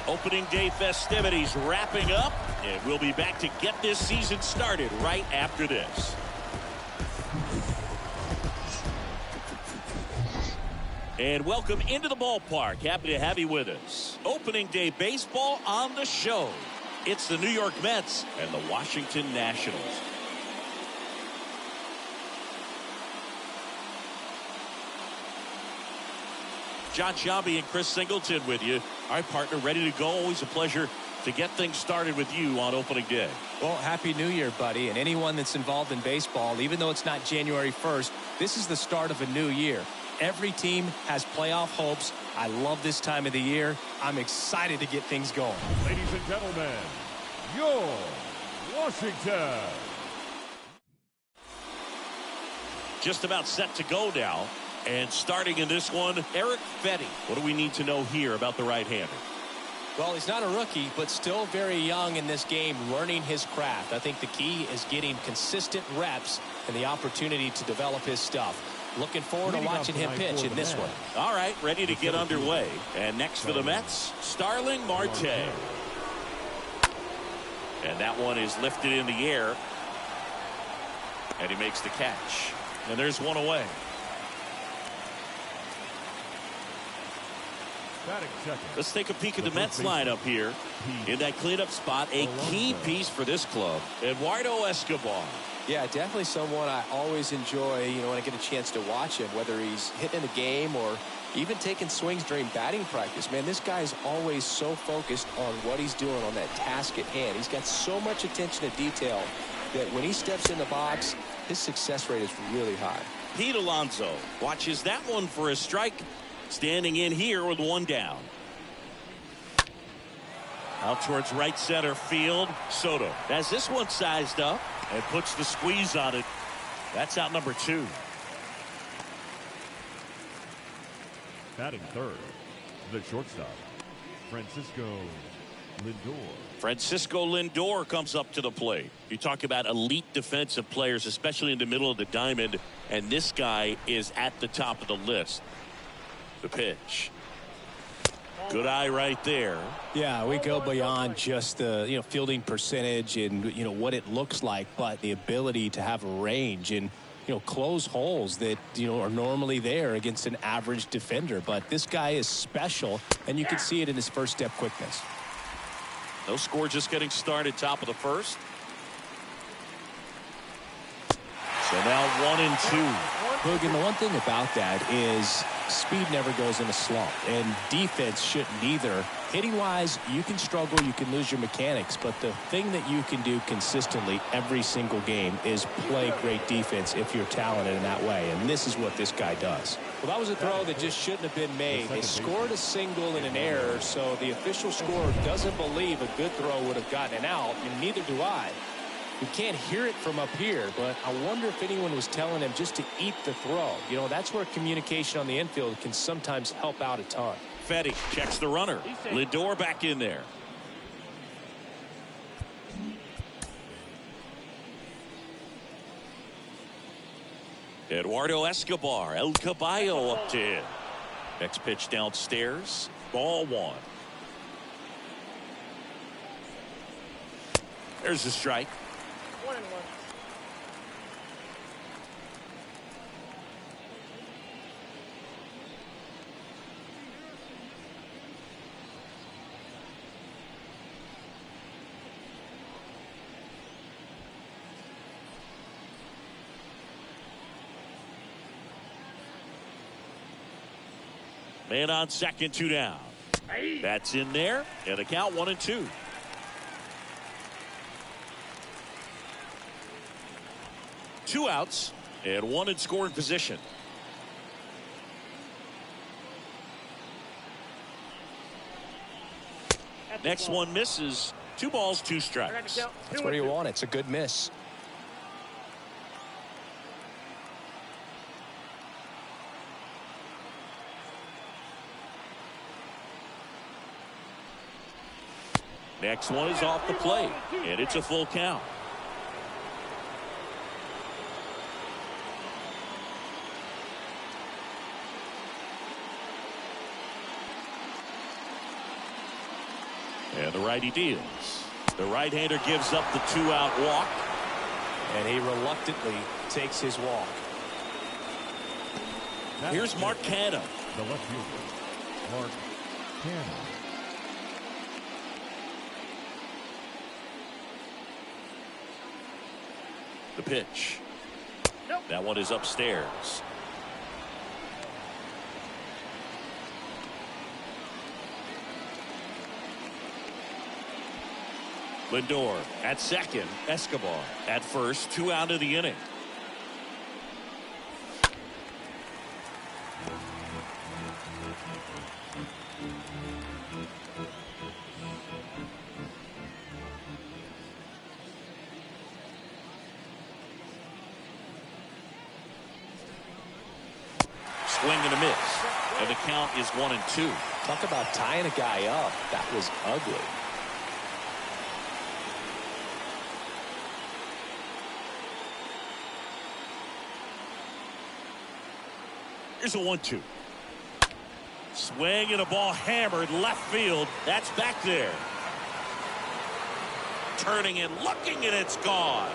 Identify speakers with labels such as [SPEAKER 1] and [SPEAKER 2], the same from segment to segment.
[SPEAKER 1] Opening day festivities wrapping up, and we'll be back to get this season started right after this. And welcome into the ballpark. Happy to have you with us. Opening day baseball on the show. It's the New York Mets and the Washington Nationals. John Sciambi and Chris Singleton with you. Our partner ready to go. Always a pleasure to get things started with you on opening day.
[SPEAKER 2] Well, Happy New Year, buddy. And anyone that's involved in baseball, even though it's not January 1st, this is the start of a new year. Every team has playoff hopes. I love this time of the year. I'm excited to get things going.
[SPEAKER 3] Ladies and gentlemen, your Washington.
[SPEAKER 1] Just about set to go now. And starting in this one, Eric Fetty. What do we need to know here about the right-hander?
[SPEAKER 2] Well, he's not a rookie, but still very young in this game, learning his craft. I think the key is getting consistent reps and the opportunity to develop his stuff. Looking forward to watching him pitch in this one.
[SPEAKER 1] All right, ready to get underway. And next for the Mets, Starling Marte. And that one is lifted in the air. And he makes the catch. And there's one away. Let's take a peek at the Mets lineup here. In that cleanup spot, a key piece for this club, Eduardo Escobar.
[SPEAKER 2] Yeah, definitely someone I always enjoy, when I get a chance to watch him, whether he's hitting a game or even taking swings during batting practice. Man, this guy is always so focused on what he's doing on that task at hand. He's got so much attention to detail that when he steps in the box, his success rate is really high.
[SPEAKER 1] Pete Alonso watches that one for a strike. Standing in here with one down. Out towards right center field. Soto has this one sized up and puts the squeeze on it. That's out number 2.
[SPEAKER 3] Batting third, the shortstop, Francisco Lindor.
[SPEAKER 1] Francisco Lindor comes up to the plate. You talk about elite defensive players, especially in the middle of the diamond, and this guy is at the top of the list. The pitch. Good eye right there.
[SPEAKER 2] Yeah, we go beyond just the fielding percentage and what it looks like, but the ability to have a range and close holes that are normally there against an average defender. But this guy is special, and you can see it in his first step quickness.
[SPEAKER 1] No score, just getting started. Top of the first. So now 1-2.
[SPEAKER 2] Look, and the one thing about that is speed never goes in a slump, and defense shouldn't either. Hitting-wise, you can struggle, you can lose your mechanics, but the thing that you can do consistently every single game is play great defense if you're talented in that way, and this is what this guy does. Well, that was a throw that just shouldn't have been made. They scored a single and an error, so the official scorer doesn't believe a good throw would have gotten an out, and neither do I. We can't hear it from up here, but I wonder if anyone was telling him just to eat the throw. That's where communication on the infield can sometimes help out a ton.
[SPEAKER 1] Fetty checks the runner. Lindor back in there. Eduardo Escobar, El Caballo up to him. Next pitch downstairs. Ball 1. There's the strike.
[SPEAKER 4] 1-1.
[SPEAKER 1] Man on second, 2 down. That's in there, and the count 1-2. Two outs and one in scoring position. Next one misses. 2 balls, 2 strikes.
[SPEAKER 2] That's where you want it. It's a good miss.
[SPEAKER 1] Next one is off the plate, and it's a full count. And the righty deals. The right-hander gives up the 2-out walk.
[SPEAKER 2] And he reluctantly takes his walk.
[SPEAKER 1] Here's Mark Canha.
[SPEAKER 3] The left fielder, Mark Canha.
[SPEAKER 1] The pitch. That one is upstairs. Lindor at second. Escobar at first. 2 out of the inning. Swing and a miss. And the count is 1-2.
[SPEAKER 2] Talk about tying a guy up. That was ugly.
[SPEAKER 1] Here's a 1-2. Swing and a ball hammered left field. That's back there. Turning and looking, and it's gone.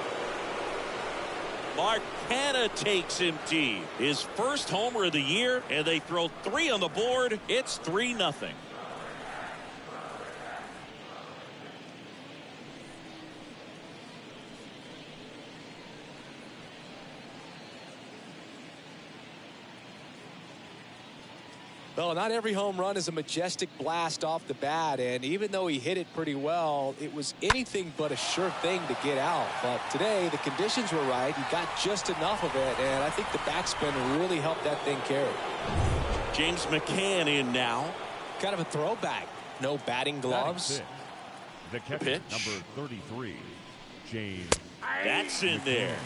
[SPEAKER 1] Mark Canha takes him deep. His first homer of the year, and they throw 3 on the board. It's 3-0.
[SPEAKER 2] Well, not every home run is a majestic blast off the bat, and even though he hit it pretty well, it was anything but a sure thing to get out. But today, the conditions were right. He got just enough of it, and I think the backspin really helped that thing carry.
[SPEAKER 1] James McCann in now.
[SPEAKER 2] Kind of a throwback. No batting gloves.
[SPEAKER 3] The catcher,
[SPEAKER 1] pitch.
[SPEAKER 3] number 33, James.
[SPEAKER 1] That's in there.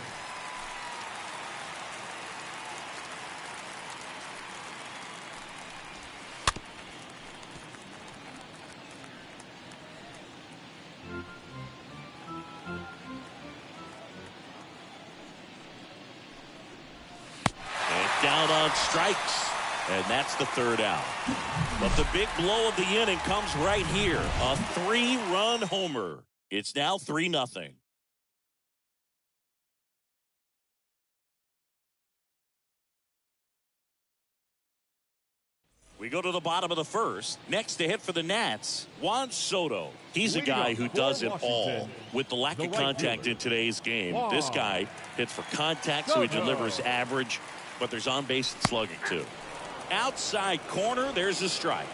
[SPEAKER 1] Down on strikes, and that's the 3rd out. But the big blow of the inning comes right here. A 3-run homer. It's now 3-0. We go to the bottom of the first. Next to hit for the Nats, Juan Soto. He's a guy who does it all. With the lack of contact in today's game, this guy hits for contact, so he delivers average. But there's on base and slugging too. Outside corner, there's a strike.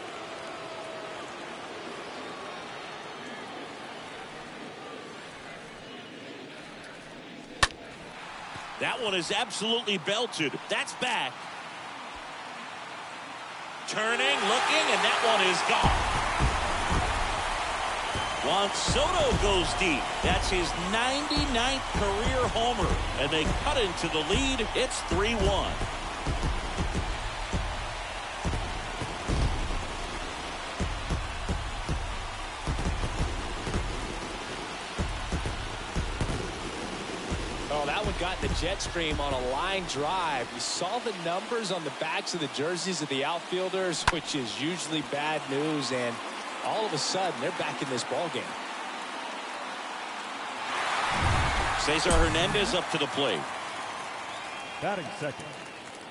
[SPEAKER 1] That one is absolutely belted. That's back. Turning, looking, and that one is gone. Juan Soto goes deep. That's his 99th career homer. And they cut into the lead. It's 3-1.
[SPEAKER 2] Oh, that one got in the jet stream on a line drive. You saw the numbers on the backs of the jerseys of the outfielders, which is usually bad news, and all of a sudden they're back in this ball game.
[SPEAKER 1] Cesar Hernandez up to the plate.
[SPEAKER 3] Batting second,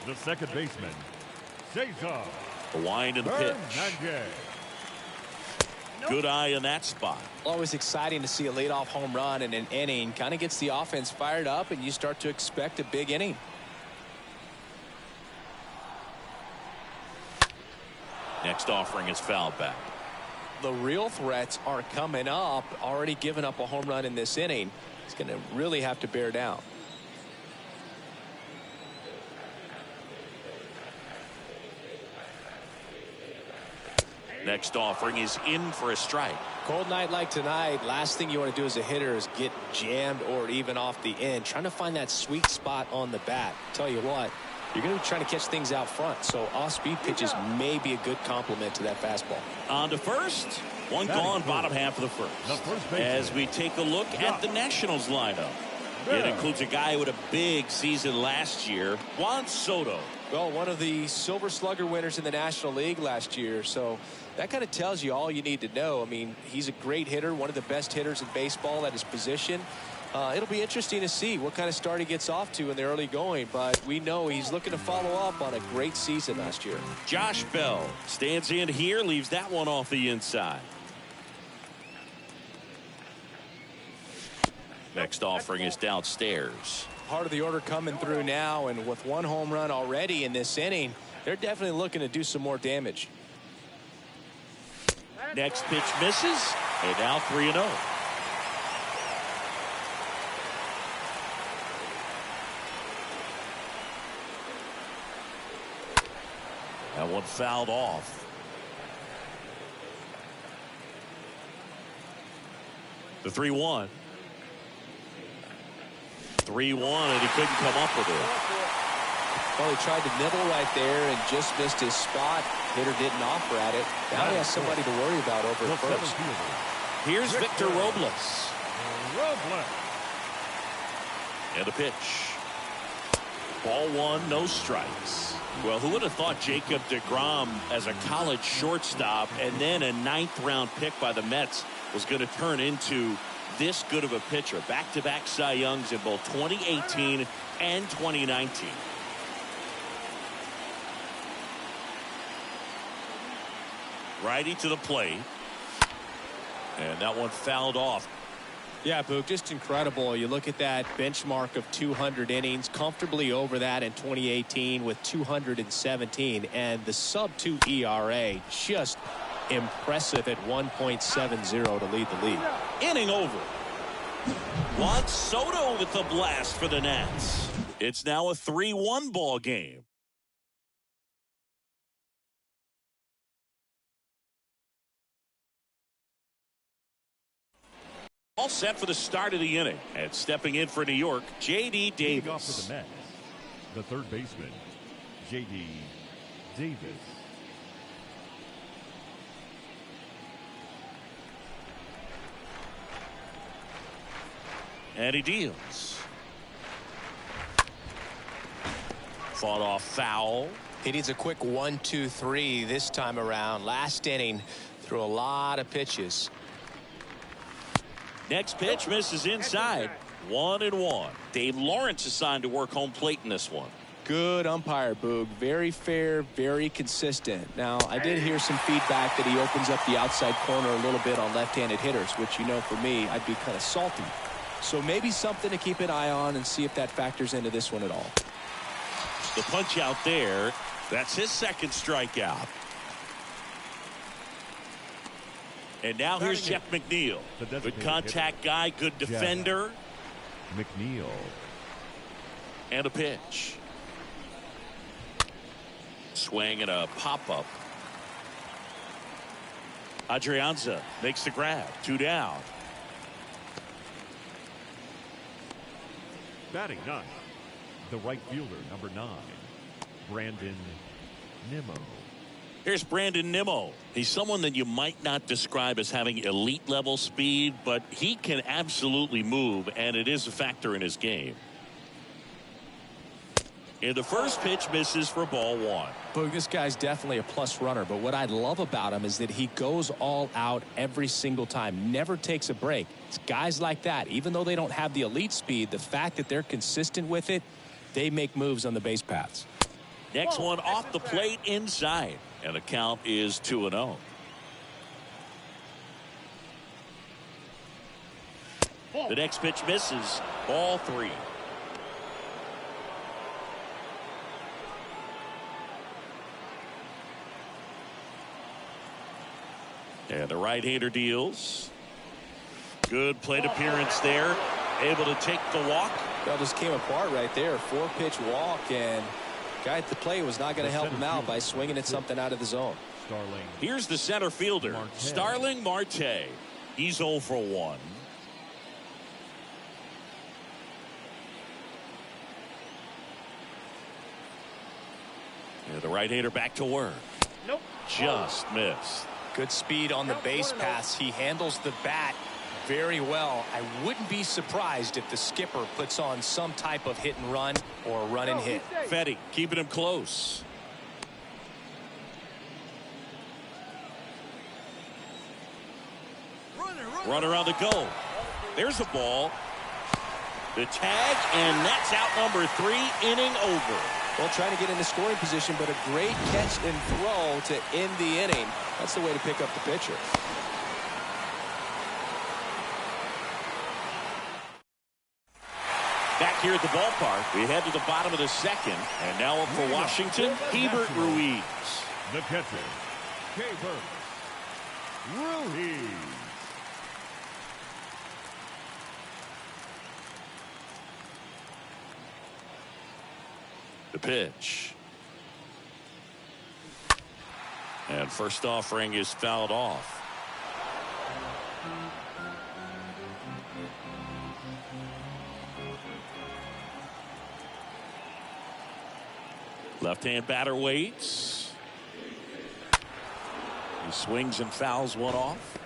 [SPEAKER 3] the second baseman, Cesar.
[SPEAKER 1] The wind and the pitch.
[SPEAKER 3] Hernandez.
[SPEAKER 1] Good eye in that spot.
[SPEAKER 2] Always exciting to see a leadoff home run in an inning. Kind of gets the offense fired up, and you start to expect a big inning.
[SPEAKER 1] Next offering is fouled back.
[SPEAKER 2] The real threats are coming up. Already given up a home run in this inning. He's going to really have to bear down.
[SPEAKER 1] Next offering is in for a strike.
[SPEAKER 2] Cold night like tonight, last thing you want to do as a hitter is get jammed or even off the end. Trying to find that sweet spot on the bat. Tell you what, you're going to be trying to catch things out front. So off-speed pitches may be a good complement to that fastball.
[SPEAKER 1] On to first. One gone, bottom half of the first. As we take a look at the Nationals lineup. It includes a guy with a big season last year, Juan Soto.
[SPEAKER 2] Well, one of the Silver Slugger winners in the National League last year, so that kind of tells you all you need to know. I mean, he's a great hitter, one of the best hitters in baseball at his position. It'll be interesting to see what kind of start he gets off to in the early going, but we know he's looking to follow up on a great season last year.
[SPEAKER 1] Josh Bell stands in here, leaves that one off the inside. Next offering is downstairs.
[SPEAKER 2] Part of the order coming through now, and with one home run already in this inning, they're definitely looking to do some more damage.
[SPEAKER 1] Next pitch misses, and now 3-0. That one fouled off. The 3-1. 3-1, and he couldn't come up with it.
[SPEAKER 2] Well, he tried to nibble right there and just missed his spot. Hitter didn't offer at it. Now he has somebody to worry about over at first.
[SPEAKER 1] Here's Victor Robles. And a pitch. Ball one, no strikes. Well, who would have thought Jacob deGrom as a college shortstop and then a 9th round pick by the Mets was going to turn into this good of a pitcher? Back-to-back Cy Youngs in both 2018 and 2019. Righty to the plate. And that one fouled off.
[SPEAKER 2] Yeah, Boog, just incredible. You look at that benchmark of 200 innings, comfortably over that in 2018 with 217, and the sub-2 ERA just impressive at 1.70 to lead the league.
[SPEAKER 1] Inning over. Juan Soto with the blast for the Nats. It's now a 3-1 ball game. All set for the start of the inning. And stepping in for New York, J.D. Davis.
[SPEAKER 3] Off for the Mets, the third baseman, J.D. Davis.
[SPEAKER 1] And he deals. Fought off foul.
[SPEAKER 2] He needs a quick 1-2-3 this time around. Last inning, threw a lot of pitches.
[SPEAKER 1] Next pitch misses inside. 1-1. Dave Lawrence assigned to work home plate in this one.
[SPEAKER 2] Good umpire, Boog. Very fair, very consistent. Now, I did hear some feedback that he opens up the outside corner a little bit on left-handed hitters, which, you know, for me, I'd be kind of salty. So maybe something to keep an eye on and see if that factors into this one at all.
[SPEAKER 1] The punch out there. That's his second strikeout. And now here's Jeff McNeil. Good contact guy, good defender.
[SPEAKER 3] McNeil.
[SPEAKER 1] And a pitch. Swing and a pop-up. Adrianza makes the grab. 2 down.
[SPEAKER 3] Batting ninth, the right fielder, number 9, Brandon Nimmo.
[SPEAKER 1] Here's Brandon Nimmo. He's someone that you might not describe as having elite level speed, but he can absolutely move, and it is a factor in his game. And the first pitch misses for ball 1.
[SPEAKER 2] Boog, this guy's definitely a plus runner, but what I love about him is that he goes all out every single time, never takes a break. It's guys like that, even though they don't have the elite speed, the fact that they're consistent with it, they make moves on the base paths.
[SPEAKER 1] Next one off the plate inside, and the count is 2-0. The next pitch misses. Ball 3. And the right-hander deals. Good plate appearance there. Able to take the walk.
[SPEAKER 2] That just came apart right there. 4-pitch walk, and guy at the plate was not going to help him out by swinging at something out of the zone.
[SPEAKER 3] Starling.
[SPEAKER 1] Here's the center fielder, Starling Marte. He's 0 for 1. And the right-hander back to work. Nope. Just missed.
[SPEAKER 2] Good speed on the base pass. He handles the bat very well. I wouldn't be surprised if the skipper puts on some type of hit and run or run and hit.
[SPEAKER 1] Fetty keeping him close. Runner on the go. There's a ball. The tag, and that's out number 3, inning over.
[SPEAKER 2] Well, trying to get into scoring position, but a great catch and throw to end the inning. That's the way to pick up the pitcher.
[SPEAKER 1] Back here at the ballpark, we head to the bottom of the second, and now up for Washington, Hebert Ruiz.
[SPEAKER 3] The catcher, Hebert Ruiz.
[SPEAKER 1] The pitch. And first offering is fouled off. Left-hand batter waits. He swings and fouls one off.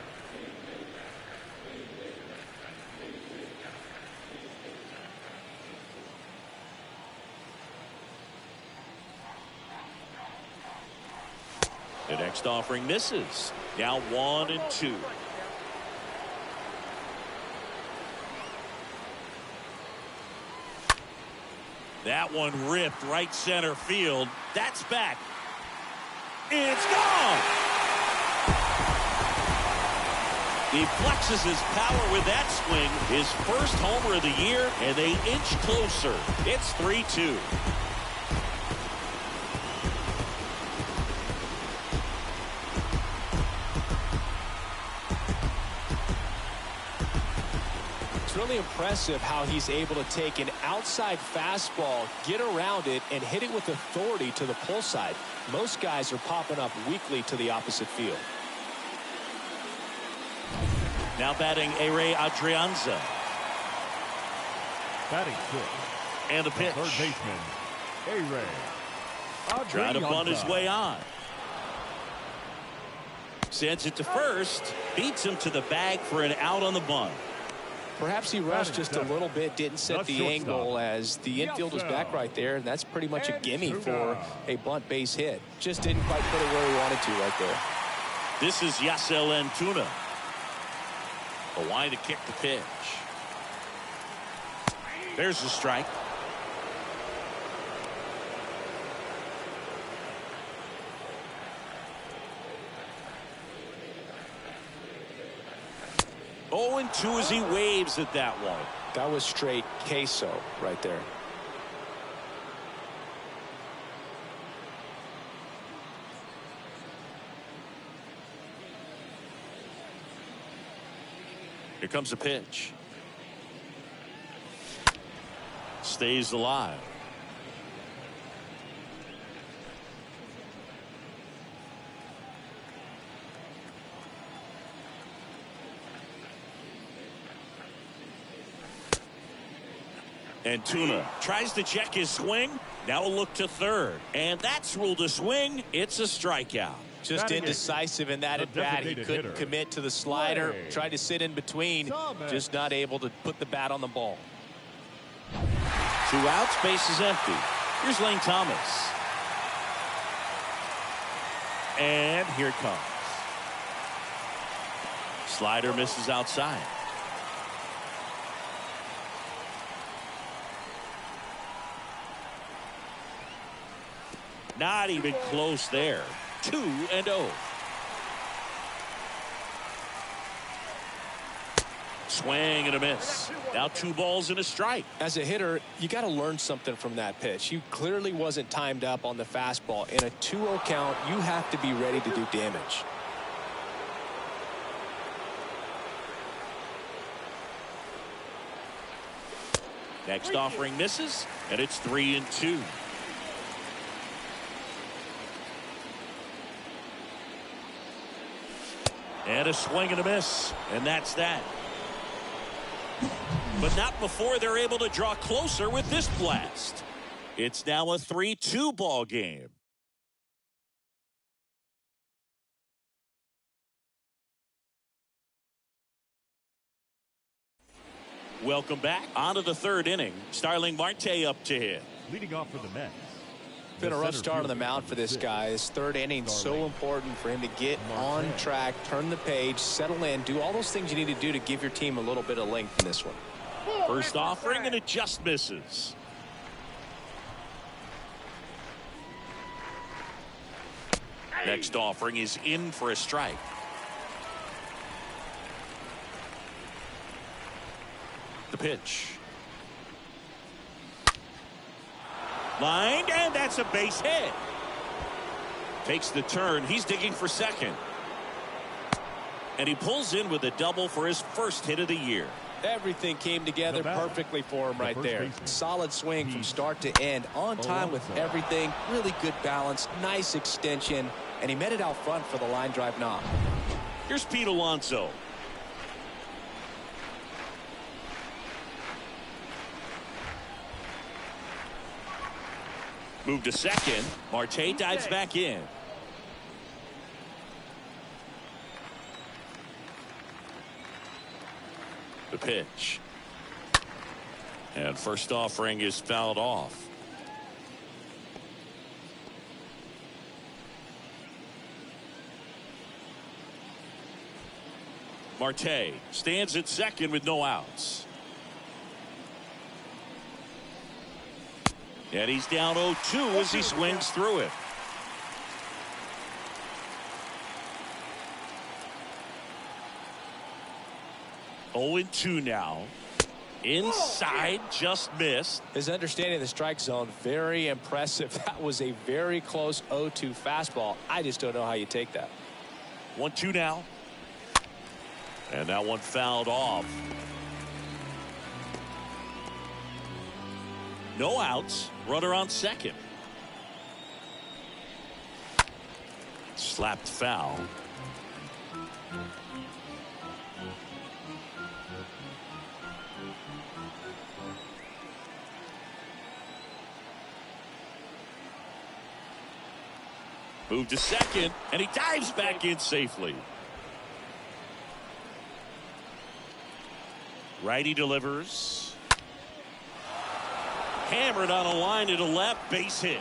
[SPEAKER 1] The next offering misses. Now 1-2. That one ripped right center field. That's back. It's gone. He flexes his power with that swing. His first homer of the year, and they inch closer. It's 3-2.
[SPEAKER 2] It's really impressive how he's able to take an outside fastball, get around it, and hit it with authority to the pull side. Most guys are popping up weakly to the opposite field.
[SPEAKER 1] Now batting Ray Adrianza.
[SPEAKER 3] Batting fifth.
[SPEAKER 1] And the pitch.
[SPEAKER 3] Third baseman, Ray.
[SPEAKER 1] Trying to bunt his way on. Sends it to first. Beats him to the bag for an out on the bunt.
[SPEAKER 2] Perhaps he rushed just a little bit, didn't set the angle as the infield was back right there, and that's pretty much a gimme for a bunt base hit. Just didn't quite put it where he wanted to right there.
[SPEAKER 1] This is Yasel Antuna. A line to kick the pitch. There's the strike. Oh, and 2 as he waves at that one.
[SPEAKER 2] That was straight queso right there.
[SPEAKER 1] Here comes a pitch. Stays alive. Antuna tries to check his swing. Now a look to third. And that's ruled a swing. It's a strikeout.
[SPEAKER 2] Just indecisive in that at bat. He couldn't commit to the slider. Tried to sit in between. Just not able to put the bat on the ball.
[SPEAKER 1] 2 outs. Base is empty. Here's Lane Thomas. And here it comes. Slider misses outside. Not even close there. 2-0. Swing and a miss. Now 2 balls and a strike.
[SPEAKER 2] As a hitter, you got to learn something from that pitch. He clearly wasn't timed up on the fastball. In a 2-0 count, you have to be ready to do damage.
[SPEAKER 1] Next offering misses, and it's 3-2. And a swing and a miss, and that's that. But not before they're able to draw closer with this blast. It's now a 3-2 ball game. Welcome back. On to the third inning. Starling Marte up to hit.
[SPEAKER 3] Leading off for the Mets.
[SPEAKER 2] Been a rough start on the mound for this guy. His third inning so important for him to get on track, turn the page, settle in, do all those things you need to do to give your team a little bit of length in this one.
[SPEAKER 1] First offering, and it just misses. Next offering is in for a strike. The pitch. Lined, and that's a base hit. Takes the turn. He's digging for second. And he pulls in with a double for his first hit of the year.
[SPEAKER 2] Everything came together perfectly for him right there. Solid swing from start to end. On time with everything. Really good balance. Nice extension. And he met it out front for the line drive knock.
[SPEAKER 1] Here's Pete Alonso. Move to second. Marte dives back in. The pitch. And first offering is fouled off. Marte stands at second with no outs. And he's down 0-2 as he swings through it. Oh, 2 now. Inside, just missed.
[SPEAKER 2] His understanding of the strike zone, very impressive. That was a very close 0-2 fastball. I just don't know how you take that.
[SPEAKER 1] 1-2 now. And that one fouled off. No outs. Runner on second. Slapped foul. Move to second, and he dives back in safely. Righty delivers. Hammered on a line to the left, base hit.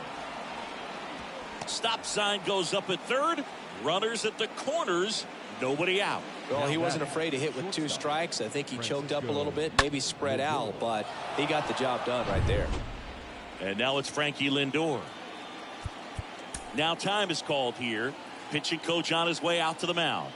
[SPEAKER 1] Stop sign goes up at third. Runners at the corners, nobody out.
[SPEAKER 2] Well, he wasn't afraid to hit with 2 strikes. I think he choked up a little bit, maybe spread out, but he got the job done right there.
[SPEAKER 1] And now it's Frankie Lindor. Now time is called here. Pitching coach on his way out to the mound.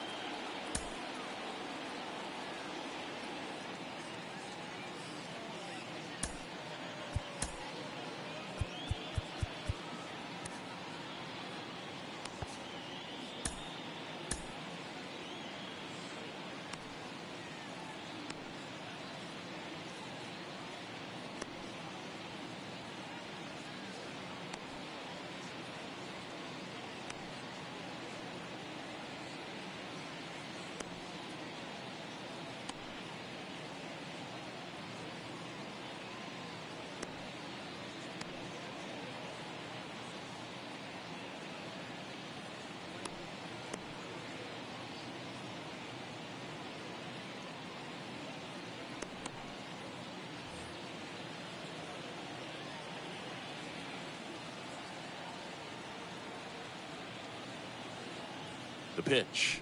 [SPEAKER 1] The pitch.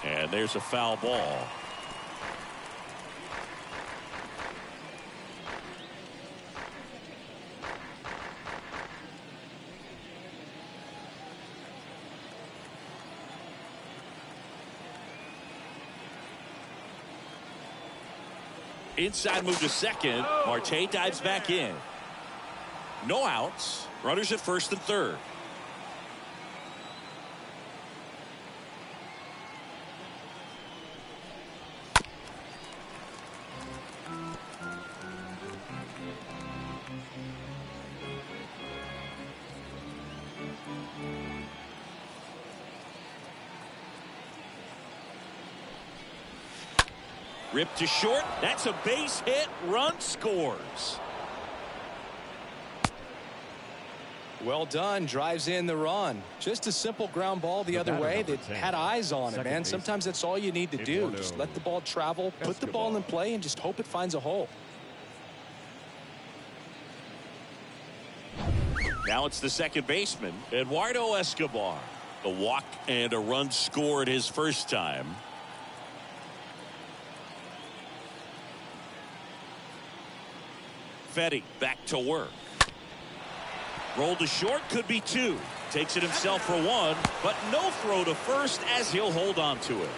[SPEAKER 1] And there's a foul ball. Inside move to second. Marte dives back in. No outs. Runners at first and third. Ripped to short. That's a base hit. Run scores.
[SPEAKER 2] Well done. Drives in the run. Just a simple ground ball the other way that had eyes on it, man. Sometimes that's all you need to do. Just let the ball travel, put the ball in play, and just hope it finds a hole.
[SPEAKER 1] Now it's the second baseman, Eduardo Escobar. A walk and a run scored his first time. Fetty back to work. Rolled to short, could be two. Takes it himself for one, but no throw to first as he'll hold on to it.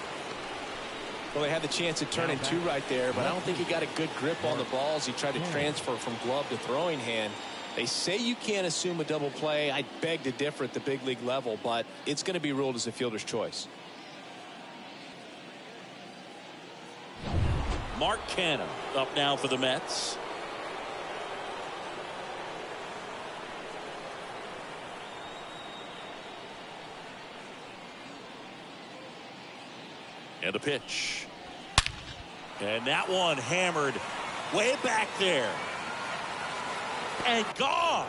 [SPEAKER 2] Well, they had the chance of turning two right there, but I don't think he got a good grip on the balls. He tried to transfer from glove to throwing hand. They say you can't assume a double play. I beg to differ at the big league level, but it's going to be ruled as a fielder's choice.
[SPEAKER 1] Mark Canha up now for the Mets. And a pitch. And that one hammered way back there. And gone.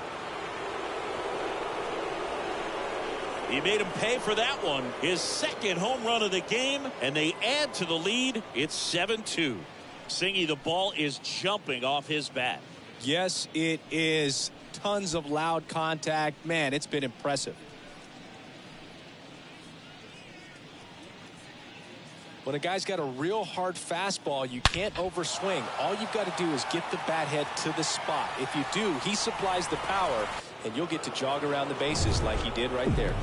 [SPEAKER 1] He made him pay for that one. His second home run of the game, and they add to the lead. It's 7-2. Singy, the ball is jumping off his bat.
[SPEAKER 2] Yes, it is. Tons of loud contact. Man, it's been impressive. When a guy's got a real hard fastball, you can't overswing. All you've got to do is get the bat head to the spot. If you do, he supplies the power, and you'll get to jog around the bases like he did right there.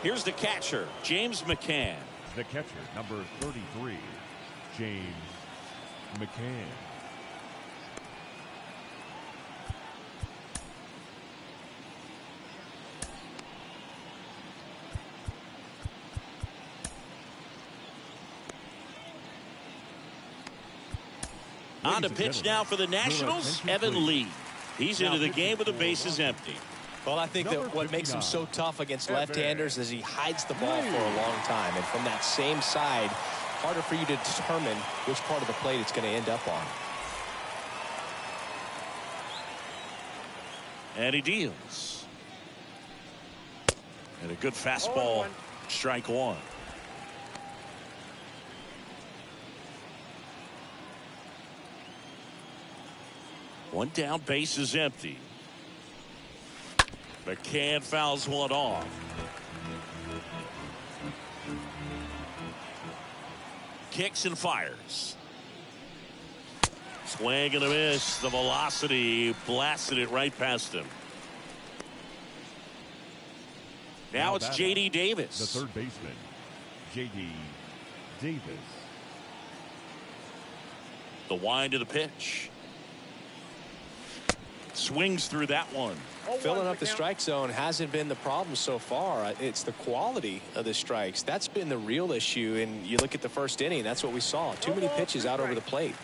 [SPEAKER 1] Here's the catcher, James McCann.
[SPEAKER 3] The catcher, number 33, James McCann.
[SPEAKER 1] On to pitch now for the Nationals, Evan Lee. He's into the game with the bases empty.
[SPEAKER 2] Well, I think that what makes him so tough against left-handers is he hides the ball for a long time. And from that same side, harder for you to determine which part of the plate it's going to end up on.
[SPEAKER 1] And he deals. And a good fastball, strike one. One down, base is empty. McCann fouls one off. Kicks and fires. Swing and a miss. The velocity blasted it right past him. Now it's J.D. Davis.
[SPEAKER 3] The third baseman, J.D. Davis.
[SPEAKER 1] The wind of the pitch. Swings through that one.
[SPEAKER 2] Filling up the strike zone hasn't been the problem so far. It's the quality of the strikes. That's been the real issue. And you look at the first inning, that's what we saw. Too many pitches out over the plate.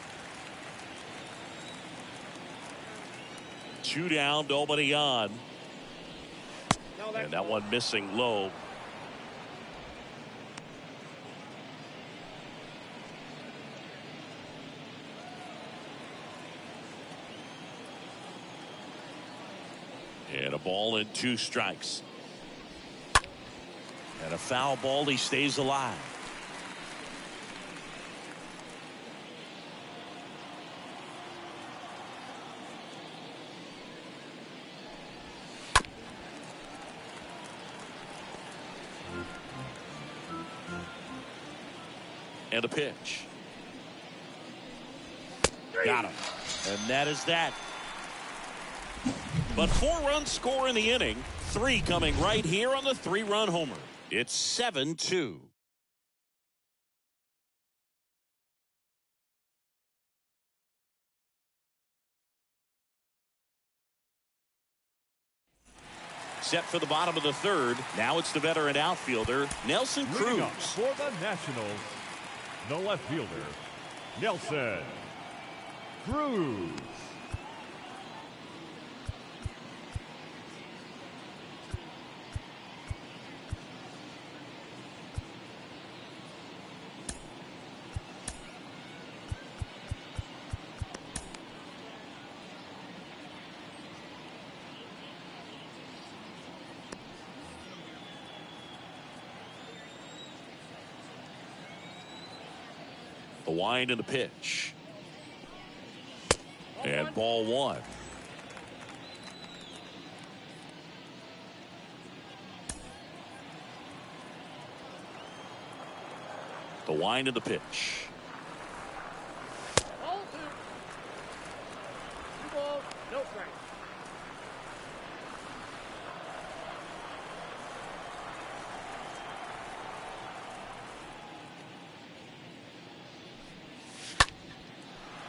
[SPEAKER 1] Two down, nobody on. And that one missing low. And a ball and two strikes. And a foul ball. He stays alive. And a pitch. Got him. And that is that. But 4 runs score in the inning. 3 coming right here on the 3-run homer. It's 7-2. Set for the bottom of the third. Now it's the veteran outfielder, Nelson Cruz.
[SPEAKER 3] For the Nationals, the left fielder, Nelson Cruz.
[SPEAKER 1] The wind and the pitch. And ball one. The wind and the pitch.
[SPEAKER 4] Ball two. 2 balls, no strikes.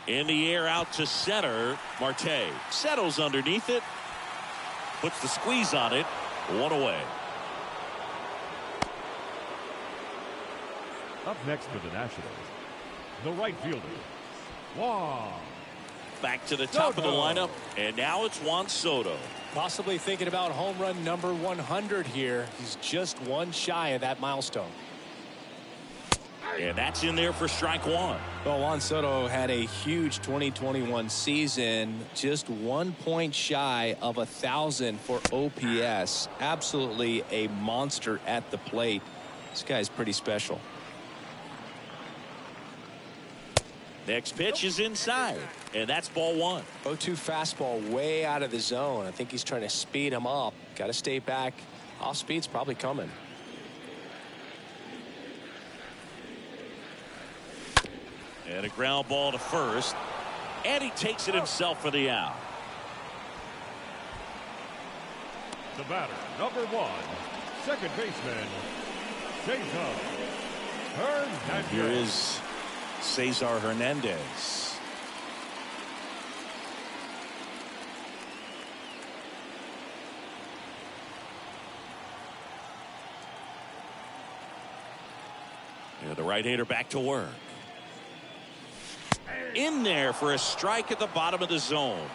[SPEAKER 1] In the air out to center. Marte settles underneath it. Puts the squeeze on it. 1 away.
[SPEAKER 3] Up next for the Nationals, the right fielder, Juan.
[SPEAKER 1] Back to the top of the lineup. And now it's Juan Soto.
[SPEAKER 2] Possibly thinking about home run number 100 here. He's just one shy of that milestone.
[SPEAKER 1] And that's in there for strike one.
[SPEAKER 2] Well, Juan Soto had a huge 2021 season, just 1 point shy of 1,000 for OPS. Absolutely a monster at the plate. This guy's pretty special.
[SPEAKER 1] Next pitch is inside, and that's ball one.
[SPEAKER 2] 0-2 fastball way out of the zone. I think he's trying to speed him up. Got to stay back. Off speed's probably coming.
[SPEAKER 1] And a ground ball to first. And he takes it himself for the out.
[SPEAKER 3] The batter, number 1, second baseman, Cesar Hernandez.
[SPEAKER 2] Here is Cesar Hernandez.
[SPEAKER 1] Yeah, the right-hander back to work. In there for a strike at the bottom of the zone.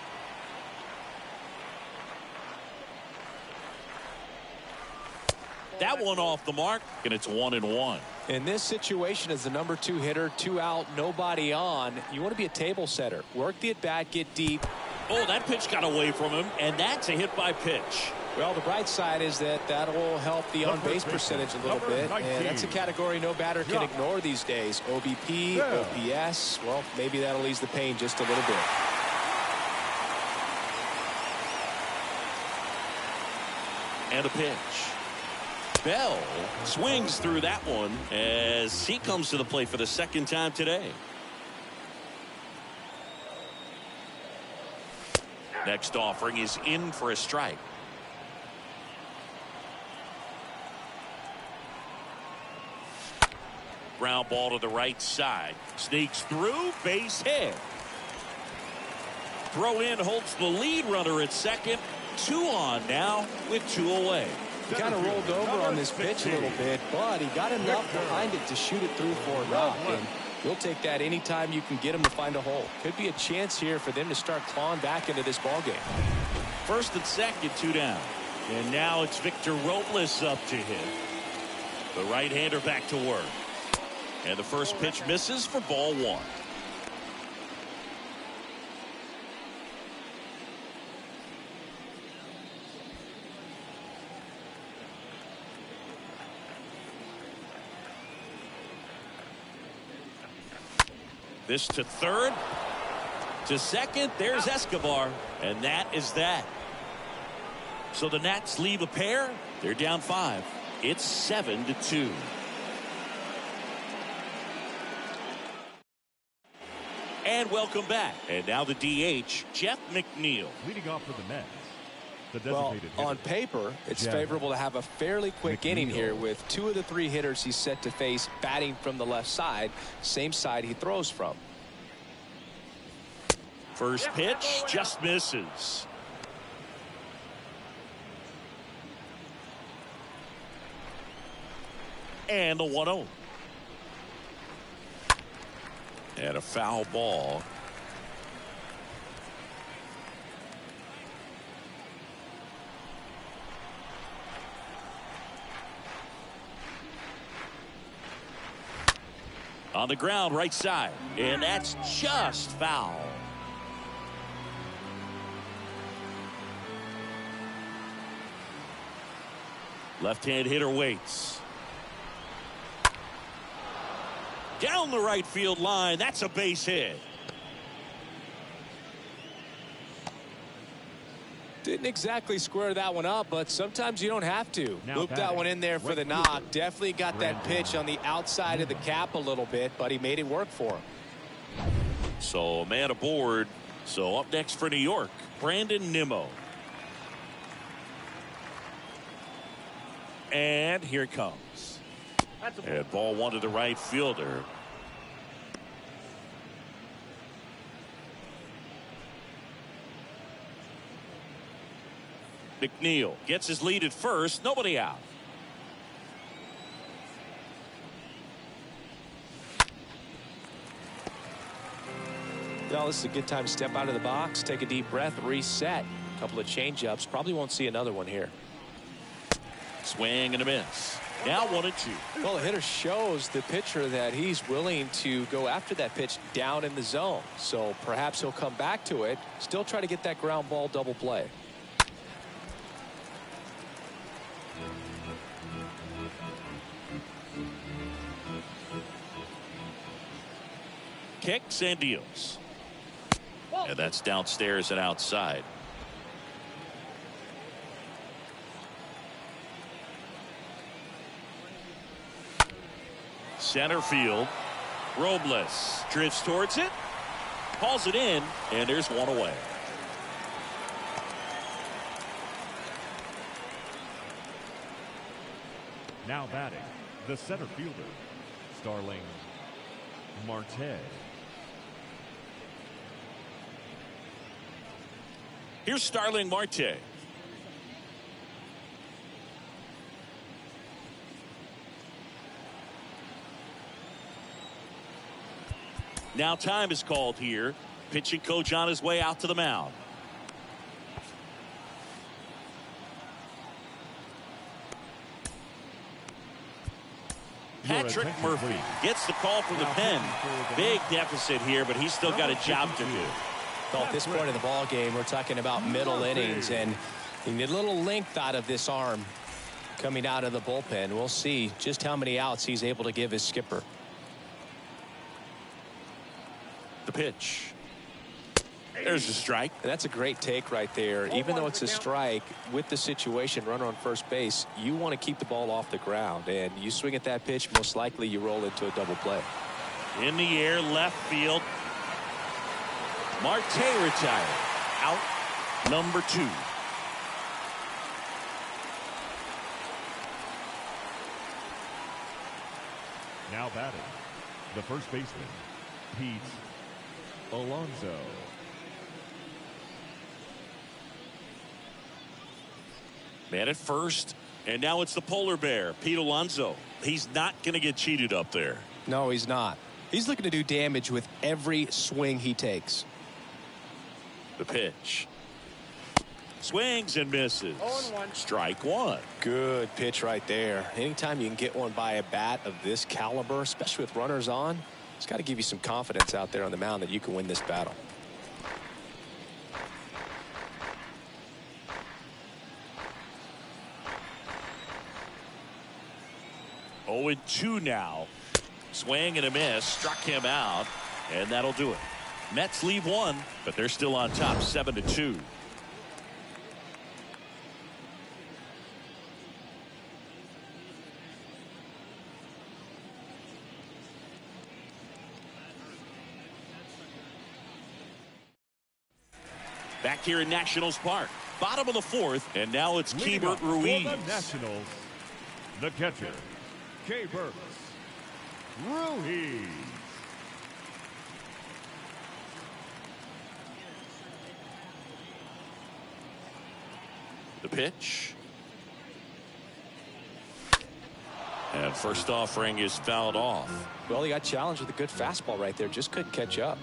[SPEAKER 1] That one off the mark, and it's 1-1.
[SPEAKER 2] In this situation, as the number 2 hitter, 2 out, nobody on, you want to be a table setter. Work the at-bat, get deep.
[SPEAKER 1] Oh, that pitch got away from him, and that's a hit by pitch.
[SPEAKER 2] Well, the bright side is that will help the on-base percentage a little bit, and that's a category no batter can ignore these days. OBP, OPS, well, maybe that'll ease the pain just a little bit.
[SPEAKER 1] And a pitch. Bell swings through that one as he comes to the plate for the second time today. Next offering is in for a strike. Ground ball to the right side. Sneaks through, base hit. Throw in holds the lead runner at second. 2 on now with 2 away.
[SPEAKER 2] He kind of rolled over on this pitch a little bit, but he got enough behind it to shoot it through for a knock. And you'll take that anytime you can get him to find a hole. Could be a chance here for them to start clawing back into this ball game.
[SPEAKER 1] First and second, 2 down. And now it's Victor Robles up to hit. The right-hander back to work. And the first pitch misses for ball 1. This to third. To second. There's Escobar. And that is that. So the Nats leave a pair. They're down 5. It's 7-2. And welcome back. And now the DH, Jeff McNeil.
[SPEAKER 3] Leading off for the Mets, the
[SPEAKER 2] Well,
[SPEAKER 3] designated hitter.
[SPEAKER 2] on paper, it's
[SPEAKER 3] Jeff
[SPEAKER 2] favorable to have a fairly quick inning
[SPEAKER 3] McNeil.
[SPEAKER 2] here with 2 of the 3 hitters he's set to face batting from the left side, same side he throws from.
[SPEAKER 1] First pitch just misses. And the 1-0. And a foul ball. On the ground, right side. And that's just foul. Left-hand hitter waits. Down the right field line. That's a base hit.
[SPEAKER 2] Didn't exactly square that one up, but sometimes you don't have to. Loop that one in there for the knock. Definitely got that pitch on the outside of the cap a little bit, but he made it work for him.
[SPEAKER 1] So a man aboard. So up next for New York, Brandon Nimmo. And here it comes. And ball one to the right fielder. McNeil gets his lead at first. Nobody out.
[SPEAKER 2] Well, this is a good time to step out of the box, take a deep breath, reset. A couple of change-ups. Probably won't see another one here.
[SPEAKER 1] Swing and a miss. Now 1-2.
[SPEAKER 2] Well, the hitter shows the pitcher that he's willing to go after that pitch down in the zone. So perhaps he'll come back to it. Still try to get that ground ball double play.
[SPEAKER 1] Kicks and deals. And that's downstairs and outside. Center field. Robles drifts towards it. Calls it in. And there's one away.
[SPEAKER 3] Now batting, the center fielder, Starling Marte.
[SPEAKER 1] Here's Starling Marte. Now time is called here. Pitching coach on his way out to the mound. Patrick Murphy gets the call from the pen. Big deficit here, but he's still got a job to do.
[SPEAKER 2] Well, at this point in the ball game, we're talking about middle innings, and you need a little length out of this arm coming out of the bullpen. We'll see just how many outs he's able to give his skipper.
[SPEAKER 1] The pitch. There's a strike.
[SPEAKER 2] And that's a great take right there. Even though it's a strike, with the situation, runner on first base, you want to keep the ball off the ground. And you swing at that pitch, most likely you roll into a double play.
[SPEAKER 1] In the air, left field. Marte retired. Out number 2.
[SPEAKER 3] Now batting, the first baseman, Pete Alonso.
[SPEAKER 1] Man at first, and now it's the polar bear, Pete Alonso. He's not going to get cheated up there.
[SPEAKER 2] No, he's not. He's looking to do damage with every swing he takes.
[SPEAKER 1] The pitch. Swings and misses. 0-1. Strike one.
[SPEAKER 2] Good pitch right there. Anytime you can get one by a bat of this caliber, especially with runners on, it's got to give you some confidence out there on the mound that you can win this battle.
[SPEAKER 1] Oh, 2 now. Swing and a miss. Struck him out. And that'll do it. Mets leave one, but they're still on top 7-2. Back here in Nationals Park. Bottom of the 4th, and now it's Keibert Ruiz.
[SPEAKER 3] For the Nationals, the catcher, Keibert Ruiz.
[SPEAKER 1] The pitch. And first offering is fouled off.
[SPEAKER 2] Well, he got challenged with a good fastball right there. Just couldn't catch up.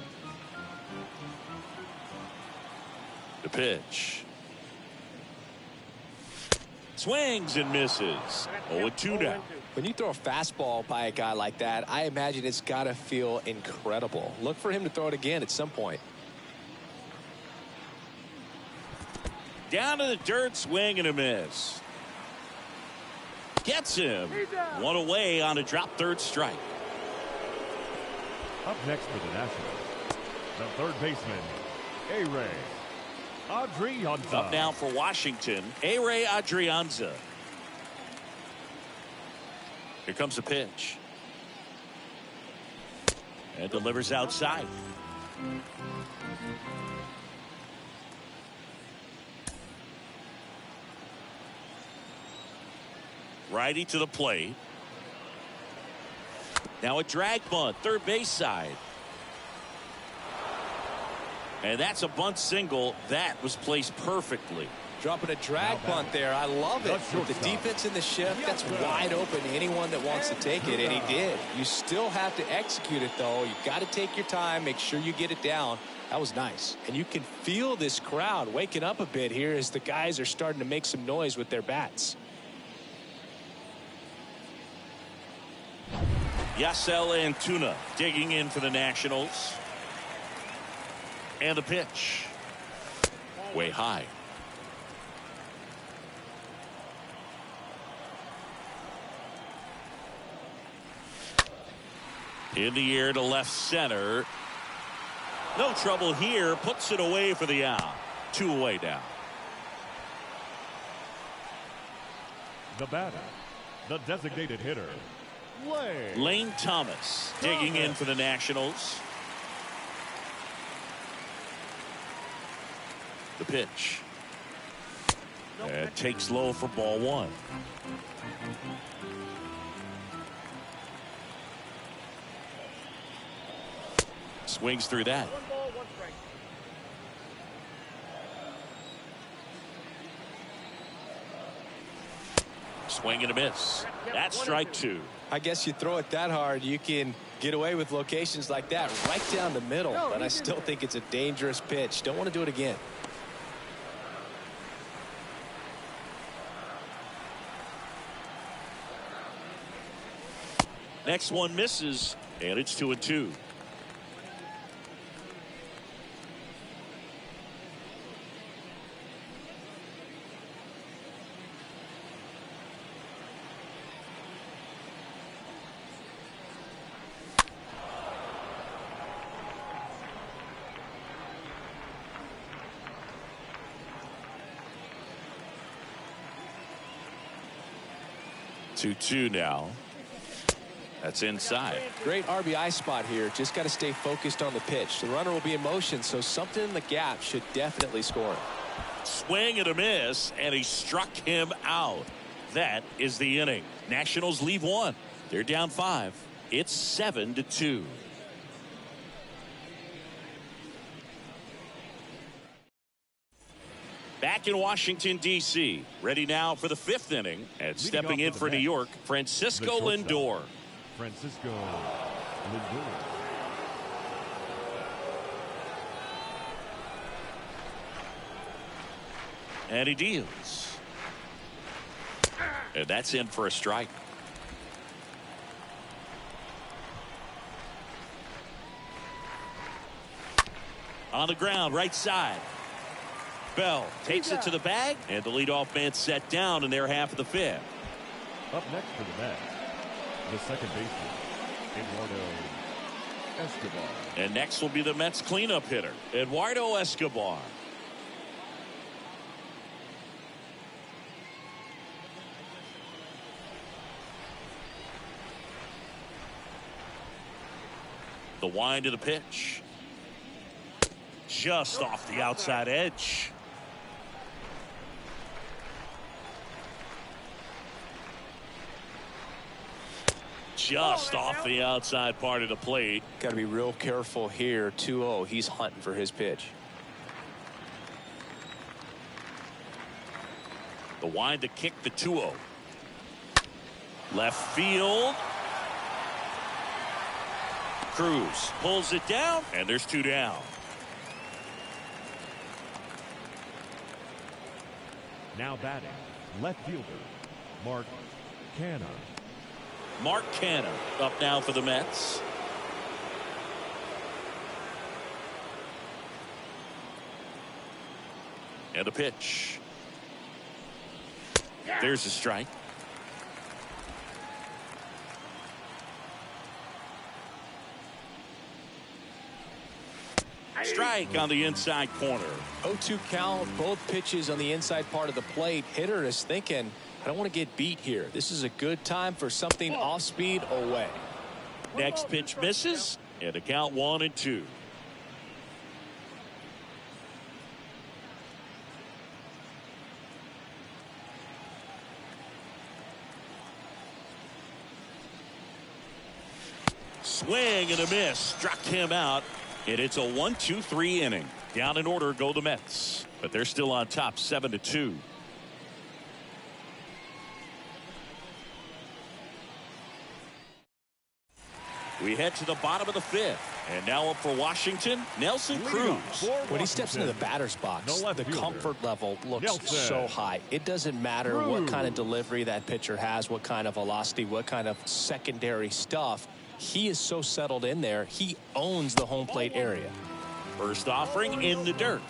[SPEAKER 1] The pitch. Swings and misses. 0-2 now.
[SPEAKER 2] When you throw a fastball by a guy like that, I imagine it's got to feel incredible. Look for him to throw it again at some point.
[SPEAKER 1] Down to the dirt, swing and a miss. Gets him. One away on a drop third strike.
[SPEAKER 3] Up next for the Nationals, the third baseman, A-Ray Adrianza.
[SPEAKER 1] Up now for Washington, A-Ray Adrianza. Here comes the pitch. And delivers outside. Righty to the plate. Now a drag bunt, third base side. And that's a bunt single. That was placed perfectly.
[SPEAKER 2] Dropping a drag bunt there. I love it. With the defense in the shift, that's wide open to anyone that wants to take it, and he did. You still have to execute it, though. You've got to take your time, make sure you get it down. That was nice. And you can feel this crowd waking up a bit here as the guys are starting to make some noise with their bats.
[SPEAKER 1] Yasel Antuna digging in for the Nationals. And the pitch. Way high. In the air to left center. No trouble here. Puts it away for the out. 2 away now.
[SPEAKER 3] The batter, the designated hitter,
[SPEAKER 1] Lane Thomas digging in for the Nationals. The pitch. And takes low for ball 1. Swings through that.
[SPEAKER 4] 1 ball, 1 strike.
[SPEAKER 1] Swing and a miss. That's strike 2.
[SPEAKER 2] I guess you throw it that hard, you can get away with locations like that right down the middle. But I still think it's a dangerous pitch. Don't want to do it again.
[SPEAKER 1] Next one misses, and it's 2-2. Two now. That's inside.
[SPEAKER 2] Great RBI spot here. Just got to stay focused on the pitch. The runner will be in motion, so something in the gap should definitely score him.
[SPEAKER 1] Swing and a miss, and he struck him out. That is the inning. Nationals leave 1. They're down 5. It's 7-2. Back in Washington, D.C. Ready now for the 5th inning. And stepping in for New York, Francisco Lindor.
[SPEAKER 3] Francisco Lindor.
[SPEAKER 1] And he deals. And that's in for a strike. On the ground, right side. Bell takes it to the bag, and the leadoff man set down in their half of the 5th.
[SPEAKER 3] Up next for the Mets, the second baseman, Eduardo Escobar.
[SPEAKER 1] And next will be the Mets cleanup hitter, Eduardo Escobar. The wind of the pitch. Just off the outside edge. Just off the outside part of the plate.
[SPEAKER 2] Got to be real careful here. 2-0. He's hunting for his pitch.
[SPEAKER 1] The wind to kick the 2-0. Left field. Cruz pulls it down, and there's 2 down.
[SPEAKER 3] Now batting, left fielder, Mark Canha.
[SPEAKER 1] Mark Canha up now for the Mets. And a pitch. There's a strike. Strike on the inside corner.
[SPEAKER 2] 0-2 count, both pitches on the inside part of the plate. Hitter is thinking, I don't want to get beat here. This is a good time for something off speed away.
[SPEAKER 1] Next pitch misses, and the count 1-2. Swing and a miss, struck him out, and it's a 1-2-3 inning. Down in order go the Mets, but they're still on top 7-2. We head to the bottom of the fifth, and now up for Washington, Nelson Cruz.
[SPEAKER 2] When he steps into the batter's box, the comfort level looks so high. It doesn't matter what kind of delivery that pitcher has, what kind of velocity, what kind of secondary stuff. He is so settled in there. He owns the home plate area.
[SPEAKER 1] First offering in the dirt.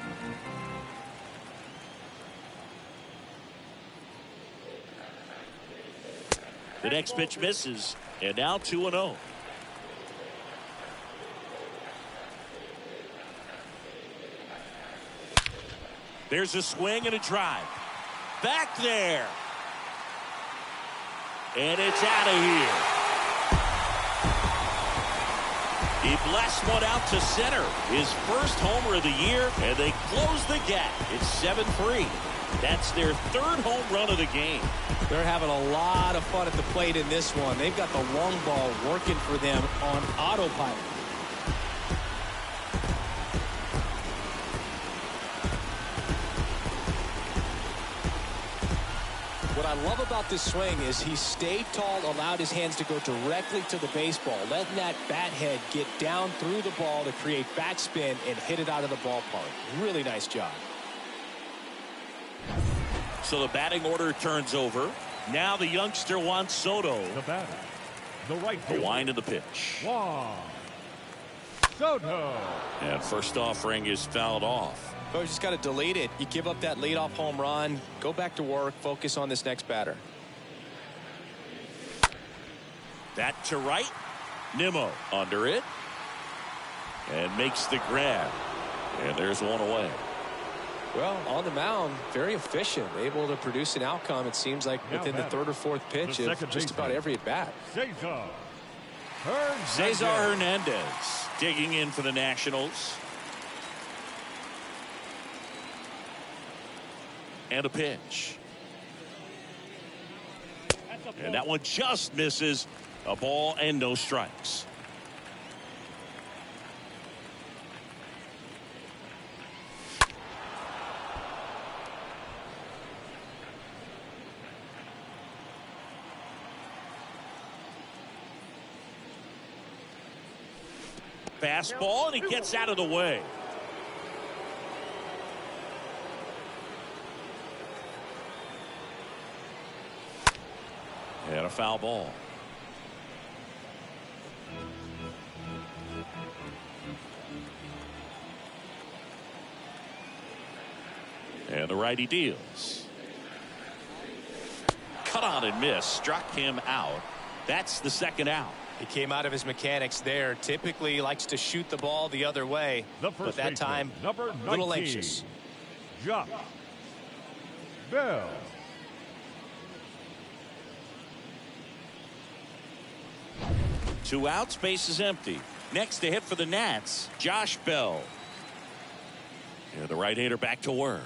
[SPEAKER 1] The next pitch misses, and now 2-0. There's a swing and a drive. Back there. And it's out of here. He blasts one out to center. His first homer of the year, and they close the gap. It's 7-3. That's their third home run of the game.
[SPEAKER 2] They're having a lot of fun at the plate in this one. They've got the long ball working for them on autopilot. What I love about this swing is he stayed tall, allowed his hands to go directly to the baseball, letting that bat head get down through the ball to create backspin and hit it out of the ballpark. Really nice job.
[SPEAKER 1] So the batting order turns over. Now the youngster Juan Soto.
[SPEAKER 3] The batter, the right
[SPEAKER 1] The
[SPEAKER 3] fielder,
[SPEAKER 1] wind of the pitch.
[SPEAKER 3] Juan Soto.
[SPEAKER 1] And first offering is fouled off.
[SPEAKER 2] Oh, you just got to delete it. You give up that leadoff home run. Go back to work. Focus on this next batter.
[SPEAKER 1] That to right. Nimmo under it. And makes the grab. And there's one away.
[SPEAKER 2] Well, on the mound, very efficient. Able to produce an outcome, it seems like, within the third or fourth pitch of just about every at-bat.
[SPEAKER 1] Cesar Hernandez digging in for the Nationals. And a pitch. And that one just misses. A ball and no strikes. Fastball, and he gets out of the way. And a foul ball. And the righty deals. Cut on and miss. Struck him out. That's the second out.
[SPEAKER 2] He came out of his mechanics there. Typically likes to shoot the ball the other way. But that time, a little anxious.
[SPEAKER 3] Josh Bell.
[SPEAKER 1] Two outs, base is empty. Next to hit for the Nats, Josh Bell. And the right-hander back to work.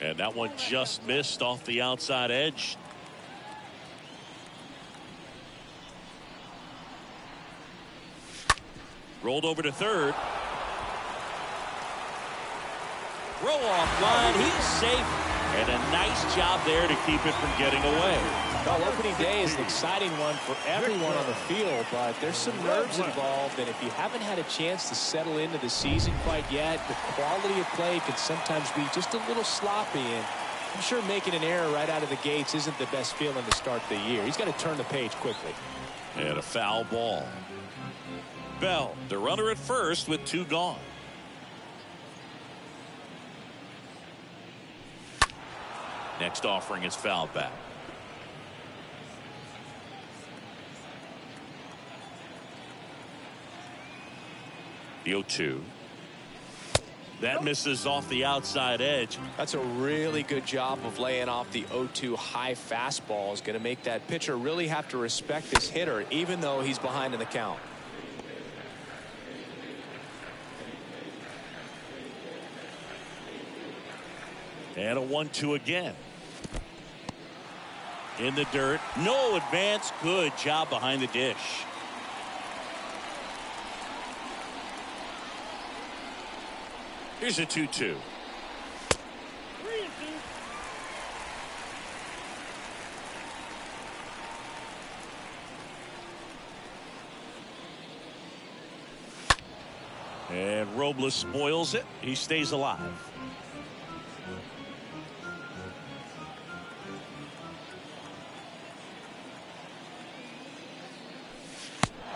[SPEAKER 1] And that one just missed off the outside edge. Rolled over to third. Throw off line. He's safe. And a nice job there to keep it from getting away.
[SPEAKER 2] Well, opening day is an exciting one for everyone on the field, but there's some nerves involved, and if you haven't had a chance to settle into the season quite yet, the quality of play can sometimes be just a little sloppy, and I'm sure making an error right out of the gates isn't the best feeling to start the year. He's got to turn the page quickly.
[SPEAKER 1] And a foul ball. Bell, the runner at first with two gone. Next offering is fouled back. The 0-2. That misses off the outside edge.
[SPEAKER 2] That's a really good job of laying off the 0-2 high fastball. Is going to make that pitcher really have to respect this hitter, even though he's behind in the count.
[SPEAKER 1] And a 1-2 again. In the dirt. No advance. Good job behind the dish. Here's a 2-2. And Robles spoils it. He stays alive.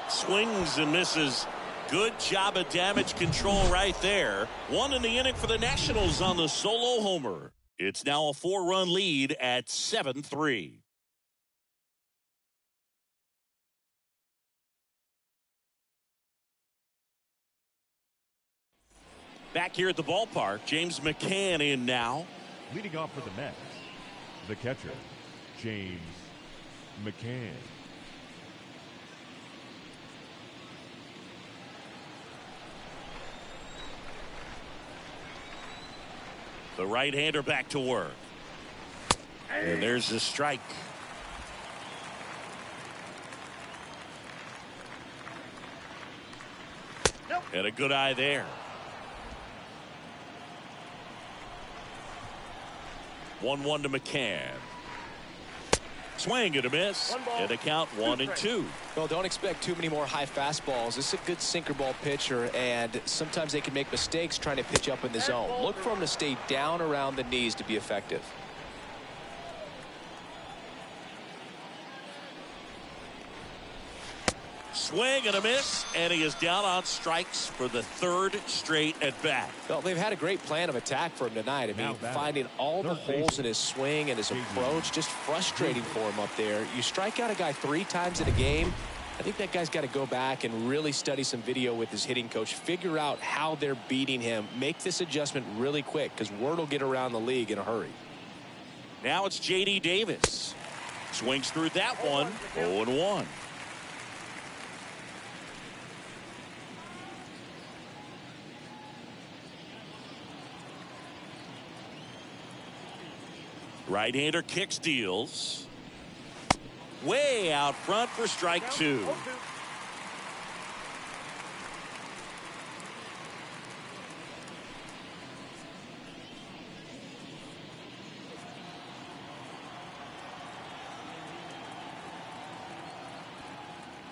[SPEAKER 1] Swings and misses. Good job of damage control right there. One in the inning for the Nationals on the solo homer. It's now a 4-run lead at 7-3. Back here at the ballpark, James McCann in now.
[SPEAKER 3] Leading off for the Mets, the catcher, James McCann.
[SPEAKER 1] The right-hander back to work. And there's the strike. And a good eye there. 1-1 to McCann. Swing and a miss. And a count 1-2.
[SPEAKER 2] Well, don't expect too many more high fastballs. This is a good sinker ball pitcher, and sometimes they can make mistakes trying to pitch up in the zone. Look for him to stay down around the knees to be effective.
[SPEAKER 1] Swing and a miss, and he is down on strikes for the third straight at bat.
[SPEAKER 2] Well, they've had a great plan of attack for him tonight. I mean, finding all the holes in his swing and his approach, just frustrating for him up there. You strike out a guy 3 times in a game, I think that guy's got to go back and really study some video with his hitting coach, figure out how they're beating him, make this adjustment really quick, because word will get around the league in a hurry.
[SPEAKER 1] Now it's J.D. Davis. Swings through that one, 0-1. Right-hander kick steals. Way out front for strike 2.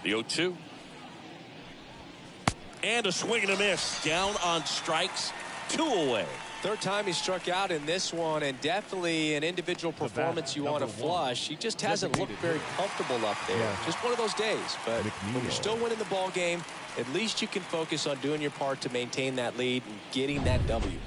[SPEAKER 1] The 0-2. And a swing and a miss. Down on strikes. 2 away.
[SPEAKER 2] Third time he struck out in this one, and definitely an individual performance you want to flush. He just hasn't looked very comfortable up there. Yeah. Just one of those days. But when you're still winning the ball game, at least you can focus on doing your part to maintain that lead and getting that W.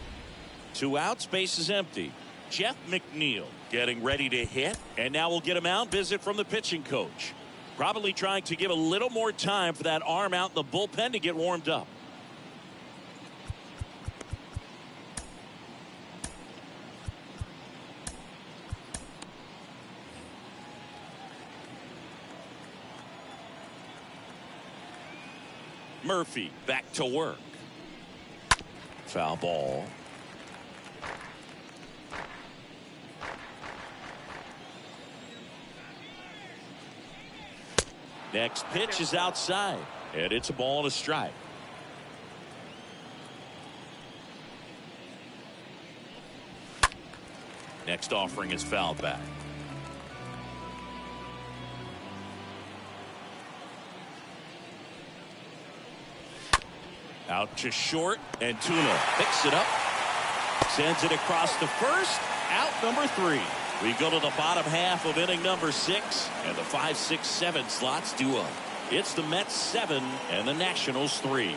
[SPEAKER 1] 2 outs, base is empty. Jeff McNeil getting ready to hit, and now we'll get a mound visit from the pitching coach. Probably trying to give a little more time for that arm out in the bullpen to get warmed up. Murphy back to work. Foul ball. Next pitch is outside, and it's a ball and a strike. Next offering is fouled back. Out to short, and Tuna picks it up, sends it across to first. Out number 3. We go to the bottom half of inning number 6, and the 5, 6, 7 slots do up. It's the Mets 7 and the Nationals 3.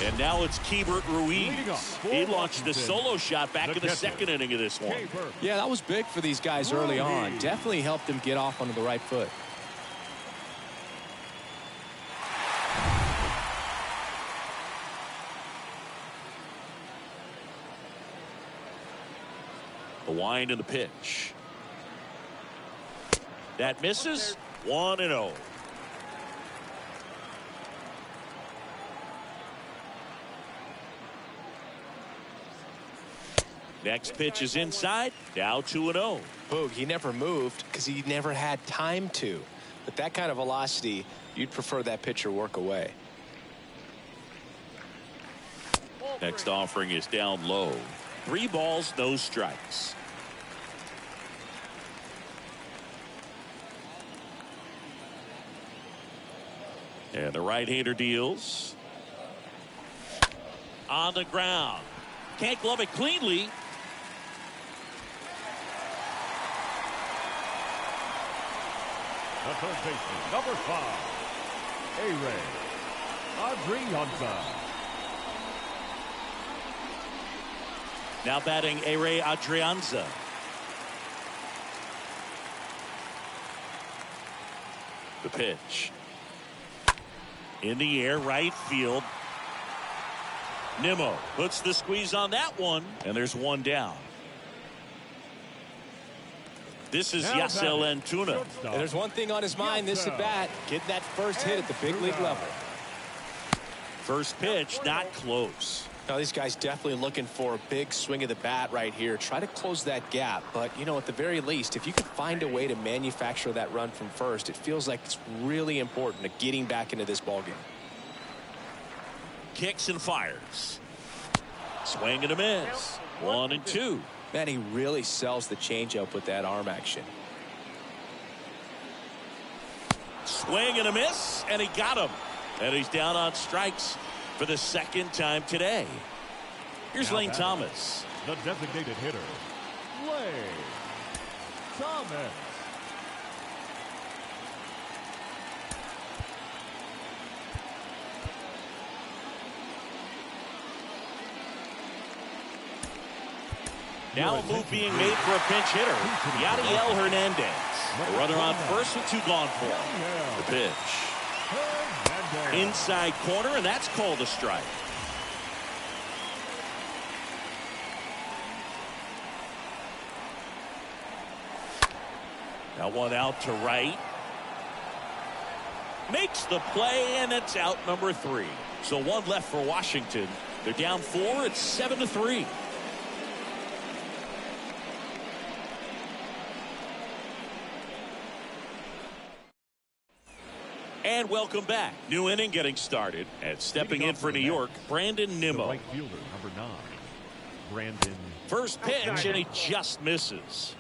[SPEAKER 1] And now it's Keibert Ruiz. He launched the solo shot back in the second inning of this one.
[SPEAKER 2] Yeah, that was big for these guys early on. Definitely helped them get off onto the right foot.
[SPEAKER 1] The wind and the pitch. That misses. 1-0. Next pitch is inside. Now 2-0.
[SPEAKER 2] Boog, he never moved because he never had time to. But that kind of velocity, you'd prefer that pitcher work away.
[SPEAKER 1] Next offering is down low. 3 balls, no strikes. And the right-hander deals. On the ground. Can't glove it cleanly.
[SPEAKER 3] The third baseman, number 5, A-Ray Adrianza.
[SPEAKER 1] Now batting A-Ray Adrianza. The pitch. In the air, right field. Nimmo puts the squeeze on that one, and there's one down. This is Yasel Antuna.
[SPEAKER 2] And there's one thing on his mind this at bat, getting that first hit at the big league level.
[SPEAKER 1] First pitch, not close.
[SPEAKER 2] Now these guys definitely looking for a big swing of the bat right here. Try to close that gap. But, you know, at the very least, if you can find a way to manufacture that run from first, it feels like it's really important to getting back into this ballgame.
[SPEAKER 1] Kicks and fires. Swing and a miss. 1-2.
[SPEAKER 2] Man, he really sells the changeup with that arm action.
[SPEAKER 1] Swing and a miss, and he got him. And he's down on strikes for the second time today. Here's Lane Thomas.
[SPEAKER 3] The designated hitter, Lane Thomas.
[SPEAKER 1] Now a move being made for a pinch hitter. Yadiel Hernandez. A runner on first with 2 gone for him. The pitch. Inside corner, and that's called a strike. Now one out to right. Makes the play, and it's out number 3. So one left for Washington. They're down 4. It's 7-3. And welcome back. New inning getting started. And stepping in for New York, Brandon Nimmo.
[SPEAKER 3] Right fielder, number 9, Brandon.
[SPEAKER 1] First pitch, and he just misses.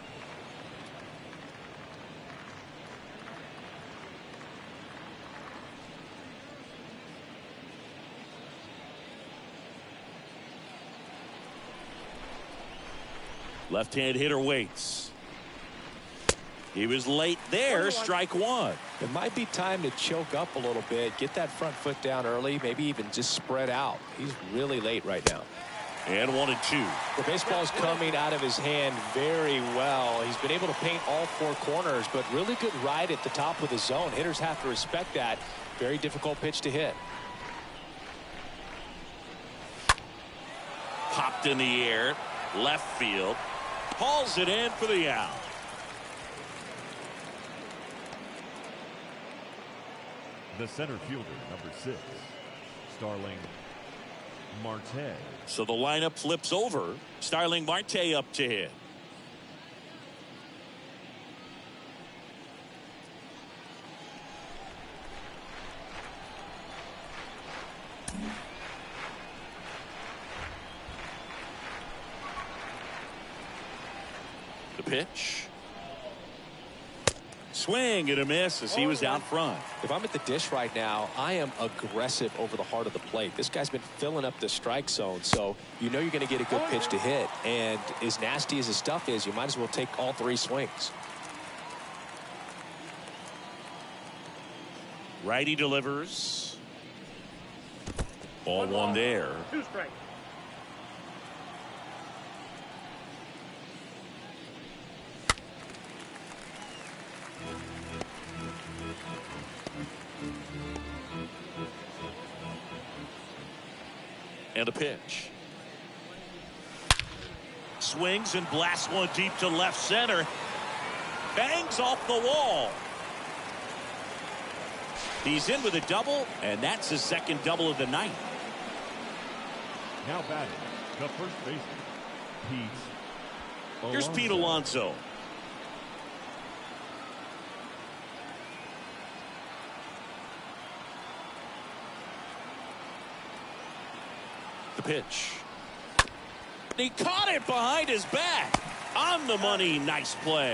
[SPEAKER 1] Left-hand hitter waits. He was late there. Strike 1.
[SPEAKER 2] It might be time to choke up a little bit, get that front foot down early, maybe even just spread out. He's really late right now.
[SPEAKER 1] And 1-2.
[SPEAKER 2] The baseball's coming out of his hand very well. He's been able to paint all 4 corners, but really good ride at the top of the zone. Hitters have to respect that. Very difficult pitch to hit.
[SPEAKER 1] Popped in the air. Left field. Hauls it in for the out.
[SPEAKER 3] The center fielder, number 6, Starling Marte.
[SPEAKER 1] So the lineup flips over. Starling Marte up to hit. The pitch. Swing and a miss as he was out front.
[SPEAKER 2] If I'm at the dish right now, I am aggressive over the heart of the plate. This guy's been filling up the strike zone, so you know you're going to get a good pitch to hit. And as nasty as his stuff is, you might as well take all 3 swings.
[SPEAKER 1] Righty delivers. Ball 1 there.
[SPEAKER 4] 2 strikes.
[SPEAKER 1] And a pitch. swings and blasts one deep to left center. Bangs off the wall. He's in with a double, and that's his second double of the night.
[SPEAKER 3] Now batting, the first baseman, Pete.
[SPEAKER 1] Here's Pete Alonso. The pitch. He caught it behind his back. On the money. Nice play.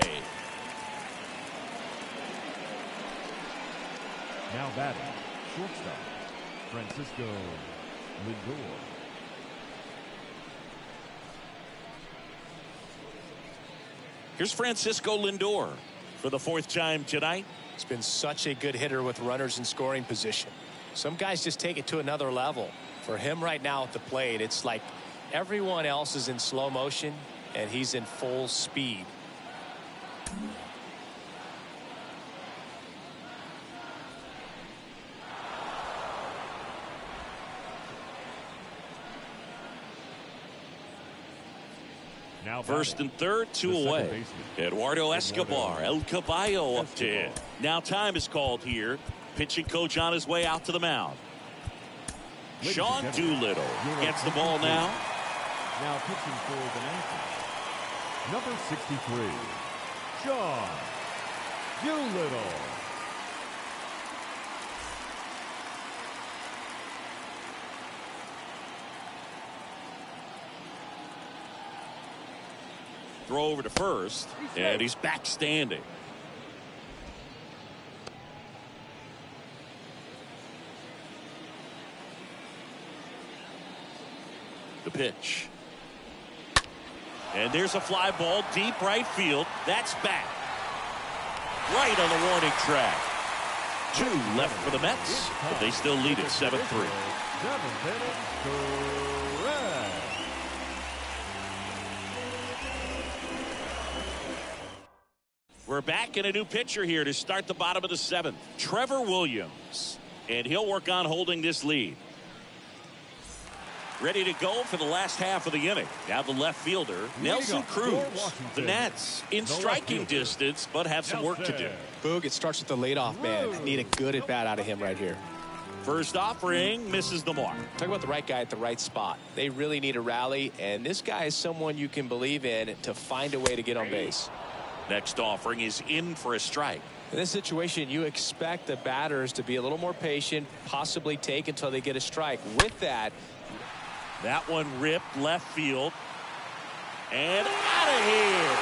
[SPEAKER 3] Now batting, shortstop, Francisco Lindor.
[SPEAKER 1] Here's Francisco Lindor for the fourth time tonight.
[SPEAKER 2] He's been such a good hitter with runners in scoring position. Some guys just take it to another level. For him right now at the plate, it's like everyone else is in slow motion and he's in full speed.
[SPEAKER 3] Now
[SPEAKER 1] First and third, two away. Eduardo Escobar, El Caballo up to hit. Now time is called here. Pitching coach on his way out to the mound. Sean Doolittle gets the ball now.
[SPEAKER 3] Now pitching for the Nationals, number 63, Sean Doolittle.
[SPEAKER 1] Throw over to first, and he's back standing. The pitch. And there's a fly ball deep right field. That's back. Right on the warning track. 2 left for the Mets, but they still lead it 7-3. We're back in a new pitcher here to start the bottom of the 7th. Trevor Williams. And he'll work on holding this lead. Ready to go for the last half of the inning. Now the left fielder, Nelson Cruz. The Nats in striking distance, but have some work to do.
[SPEAKER 2] Boog, it starts with the leadoff man. Need a good at bat out of him right here.
[SPEAKER 1] First offering misses the mark.
[SPEAKER 2] Talk about the right guy at the right spot. They really need a rally, and this guy is someone you can believe in to find a way to get on base.
[SPEAKER 1] Next offering is in for a strike.
[SPEAKER 2] In this situation, you expect the batters to be a little more patient, possibly take until they get a strike. With that
[SPEAKER 1] one ripped left field. And out of here.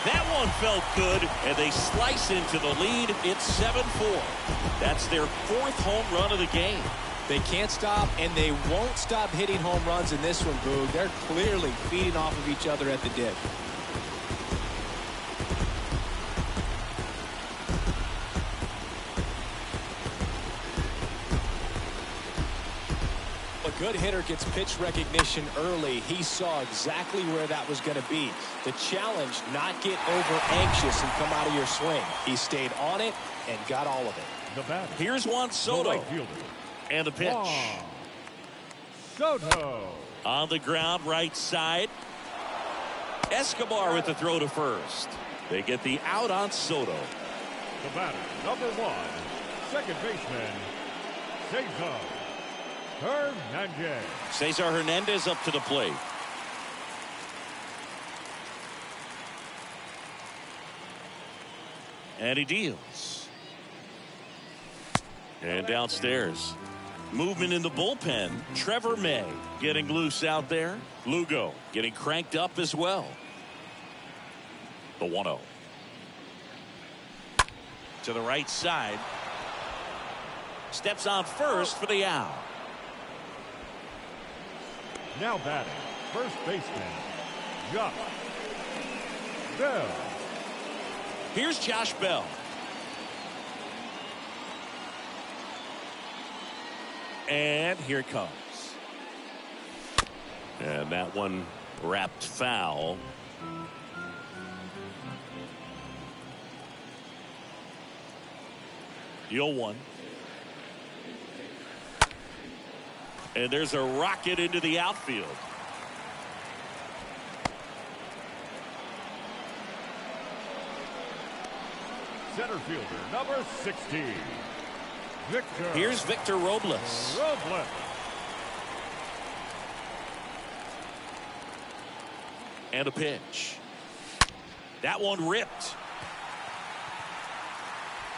[SPEAKER 1] That one felt good, and they slice into the lead. It's 7-4. That's their 4th home run of the game.
[SPEAKER 2] They can't stop, and they won't stop hitting home runs in this one, Boog. They're clearly feeding off of each other at the dip. A good hitter gets pitch recognition early. He saw exactly where that was going to be. The challenge, not get over anxious and come out of your swing. He stayed on it and got all of it.
[SPEAKER 1] Here's Juan Soto. And the pitch.
[SPEAKER 3] Soto.
[SPEAKER 1] On the ground, right side. Escobar with the throw to first. They get the out on Soto.
[SPEAKER 3] The batter, number 1, second baseman, Cesar Hernandez.
[SPEAKER 1] Cesar Hernandez up to the plate. And he deals. And downstairs. Movement in the bullpen. Trevor May getting loose out there. Lugo getting cranked up as well. The 1-0. To the right side. Steps on first for the out.
[SPEAKER 3] Now batting, first baseman, Josh Bell.
[SPEAKER 1] Here's Josh Bell. And here it comes. And that one wrapped foul. The 0-1. And there's a rocket into the outfield.
[SPEAKER 3] center fielder, number 60, Victor.
[SPEAKER 1] Here's Victor Robles. And a pitch. That one ripped.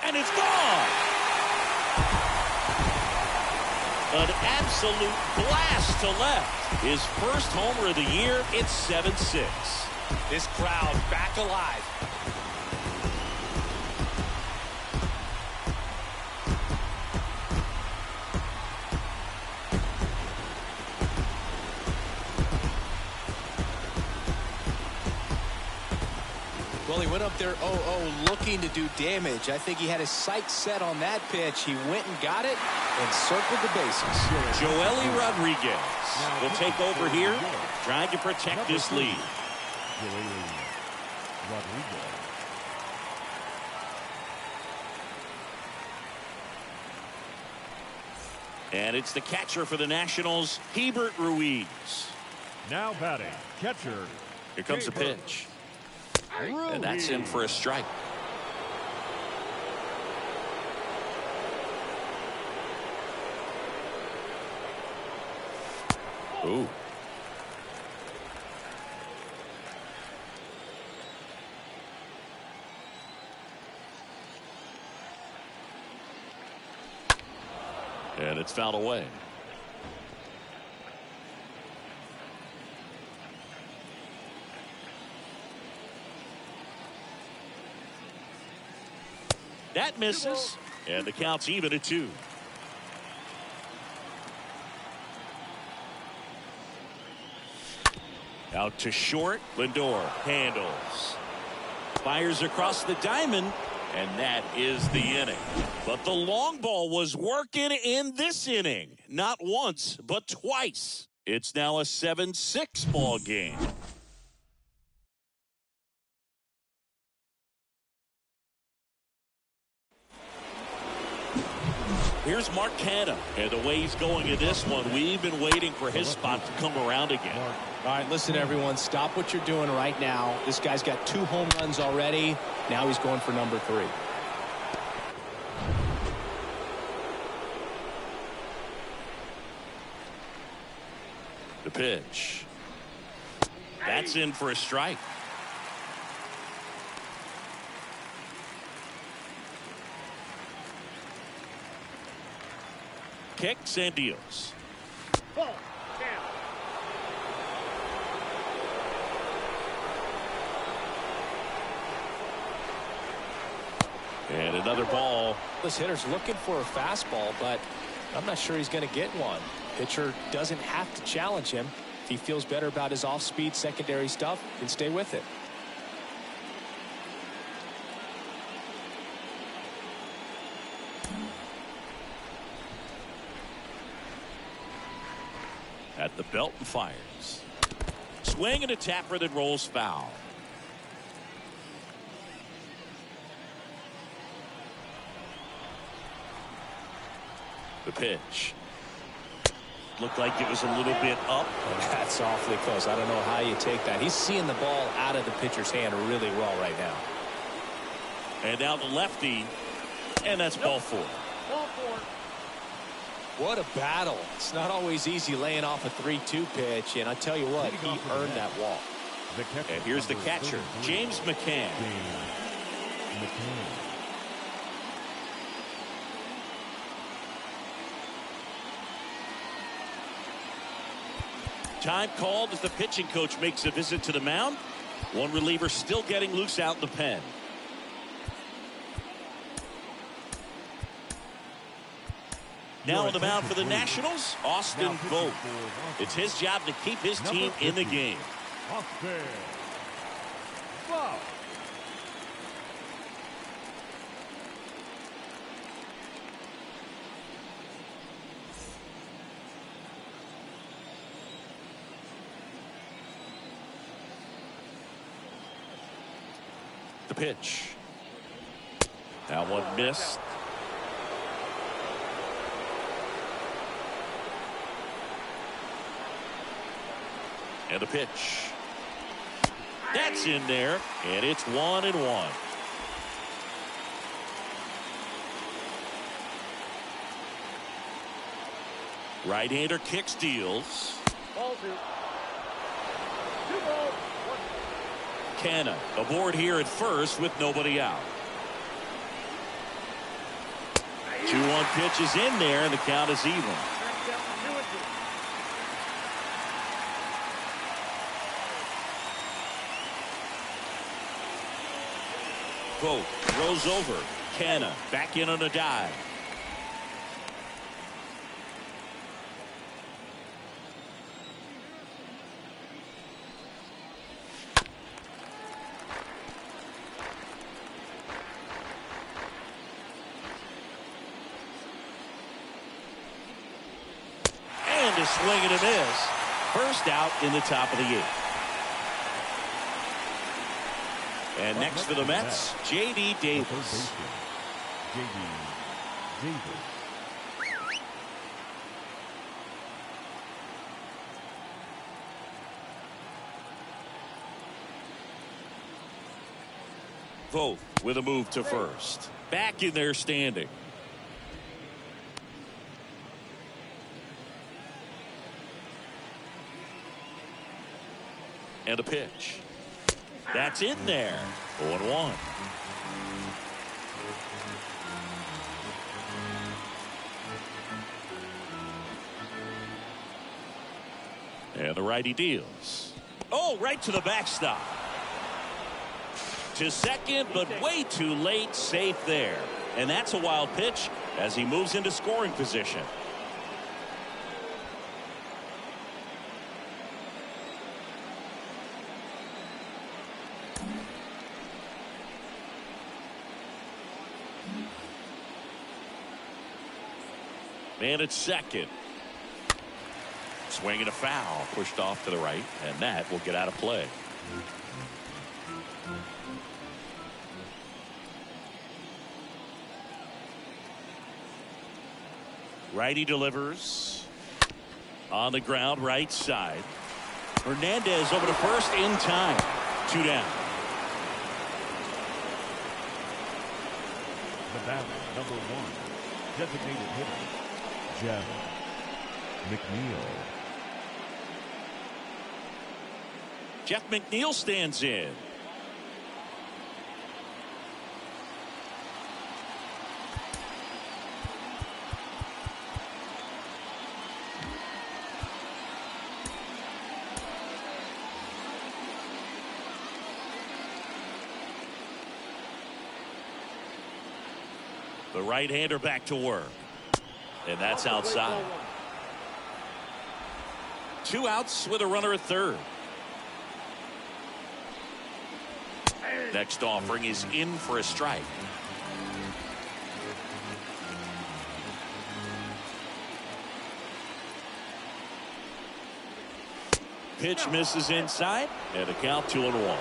[SPEAKER 1] And it's gone. An absolute blast to left. His first homer of the year. It's 7-6.
[SPEAKER 2] This crowd back alive. Well, he went up there 0-0 looking to do damage. I think he had his sights set on that pitch. He went and got it and circled the bases.
[SPEAKER 1] Joely Rodriguez will take over here, trying to protect this lead.
[SPEAKER 3] Joely Rodriguez.
[SPEAKER 1] And it's the catcher for the Nationals, Hebert Ruiz.
[SPEAKER 3] Now batting, catcher.
[SPEAKER 1] Here comes the pitch. And that's in for a strike. Ooh. And it's fouled away. That misses, and the count's even at 2. Out to short. Lindor handles. Fires across the diamond, and that is the inning. But the long ball was working in this inning. Not once, but twice. It's now a 7-6 ball game. Here's Mark Canha, and the way he's going in this one, we've been waiting for his spot to come around again.
[SPEAKER 2] All right, listen, everyone, stop what you're doing right now. This guy's got 2 home runs already. Now he's going for number 3.
[SPEAKER 1] The pitch. That's in for a strike. Kicks and deals. And another ball.
[SPEAKER 2] This hitter's looking for a fastball, but I'm not sure he's going to get one. Pitcher doesn't have to challenge him. If he feels better about his off-speed secondary stuff, he can stay with it.
[SPEAKER 1] At the belt and fires. Swing and a tapper that rolls foul. The pitch. Looked like it was a little bit up.
[SPEAKER 2] That's awfully close. I don't know how you take that. He's seeing the ball out of the pitcher's hand really well right now.
[SPEAKER 1] And now the lefty. And that's ball 4.
[SPEAKER 2] What a battle. It's not always easy laying off a 3-2 pitch, and I tell you what, he earned that walk.
[SPEAKER 1] And here's the catcher, James McCann. Time called as the pitching coach makes a visit to the mound. One reliever still getting loose out in the pen. Now on the mound for the Nationals, Austin Vogt. It's his job to keep his team in the game. The pitch. That one missed. And the pitch. That's in there, and it's 1-1. Right-hander kicks, deals.
[SPEAKER 3] Ball two. 2 balls, 1.
[SPEAKER 1] Canna aboard here at first with nobody out. 2-1 pitch is in there, and the count is even. Vogt throws over. Canna back in on a dive. And a swing and a miss. First out in the top of the 8th. And next for the Mets, J.D. Davis.
[SPEAKER 3] J.D. Davis.
[SPEAKER 1] Vogt with a move to first. Back in there standing. And a pitch. That's in there. 0-1. And the righty deals. Oh, right to the backstop. To second, but way too late. Safe there. And that's a wild pitch as he moves into scoring position. Man at second. Swing and a foul. Pushed off to the right, and that will get out of play. Righty delivers. On the ground, right side. Hernandez over to first in time. 2 down.
[SPEAKER 3] The batter, number 1, designated hitter, Jeff McNeil.
[SPEAKER 1] Jeff McNeil stands in. The right-hander back to work. And that's outside. 2 outs with a runner at third. Next offering is in for a strike. Pitch misses inside, and a count 2-1.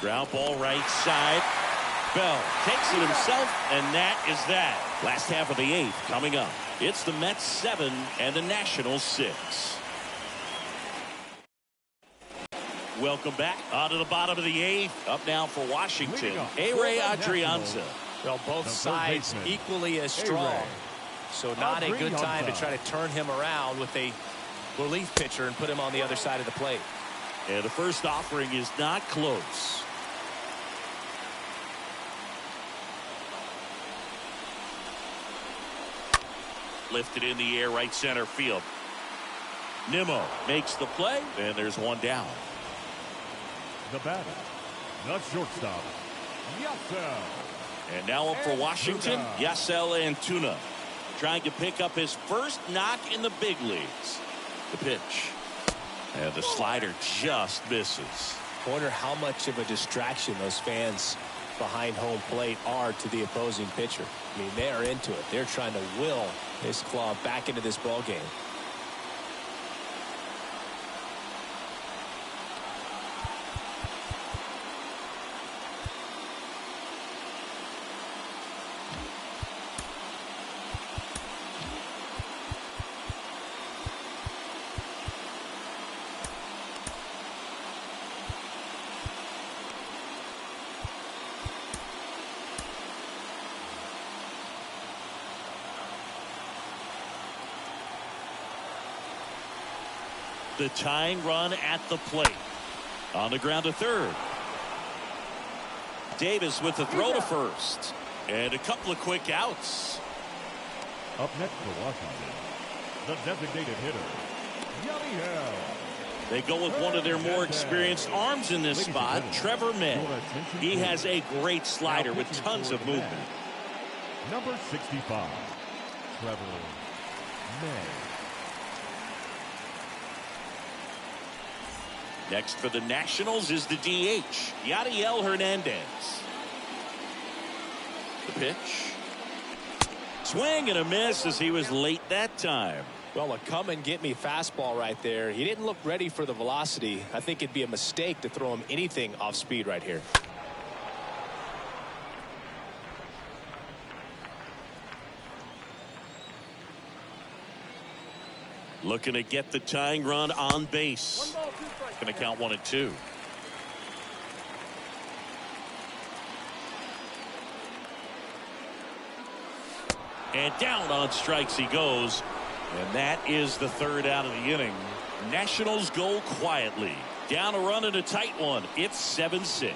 [SPEAKER 1] Ground ball right side. Bell takes it himself, and that is that. Last half of the 8th coming up. It's the Mets 7 and the Nationals 6. Welcome back onto the bottom of the 8th. Up now for Washington, A-Ray Adrianza.
[SPEAKER 2] Well, both sides equally as strong. So not a good time to try to turn him around with a relief pitcher and put him on the other side of the plate.
[SPEAKER 1] And the first offering is not close. Lifted in the air, right center field. Nimmo makes the play, and there's 1 down.
[SPEAKER 3] The batter, the shortstop, Yasel.
[SPEAKER 1] And now up for Washington, Yasel Antuna, trying to pick up his first knock in the big leagues. The pitch. And the slider just misses.
[SPEAKER 2] I wonder how much of a distraction those fans behind home plate are to the opposing pitcher. I mean, they are into it. They're trying to will his club back into this ball game.
[SPEAKER 1] The tying run at the plate. On the ground to third. Davis with the throw to first. And a couple of quick outs.
[SPEAKER 3] Up next for Washington, the designated hitter, Yadiel.
[SPEAKER 1] They go with one of their more experienced arms in this spot, Trevor May. He has a great slider with tons of movement.
[SPEAKER 3] Number 65, Trevor May.
[SPEAKER 1] Next for the Nationals is the DH, Yadiel Hernandez. The pitch. Swing and a miss as he was late that time.
[SPEAKER 2] Well, a come and get me fastball right there. He didn't look ready for the velocity. I think it'd be a mistake to throw him anything off speed right here.
[SPEAKER 1] Looking to get the tying run on base. Going to count 1-2. And down on strikes he goes. And that is the third out of the inning. Nationals go quietly. Down a run and a tight one. It's 7-6.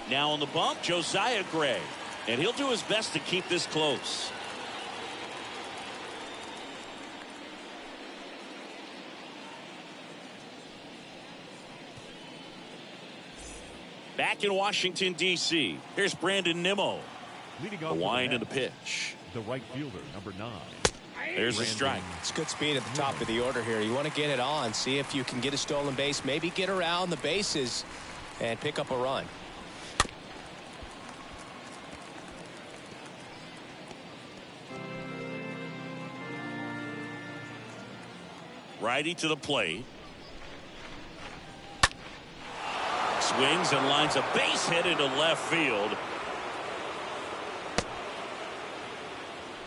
[SPEAKER 1] Now on the bump, Josiah Gray. And he'll do his best to keep this close. Back in Washington, D.C., here's Brandon Nimmo.
[SPEAKER 3] Leading
[SPEAKER 1] The
[SPEAKER 3] off
[SPEAKER 1] wind
[SPEAKER 3] the
[SPEAKER 1] and the pitch.
[SPEAKER 3] the right fielder, number 9.
[SPEAKER 1] There's a strike.
[SPEAKER 2] It's good speed at the top of the order here. You want to get it on, see if you can get a stolen base, maybe get around the bases and pick up a run.
[SPEAKER 1] Righty to the plate. Swings and lines a base hit into left field.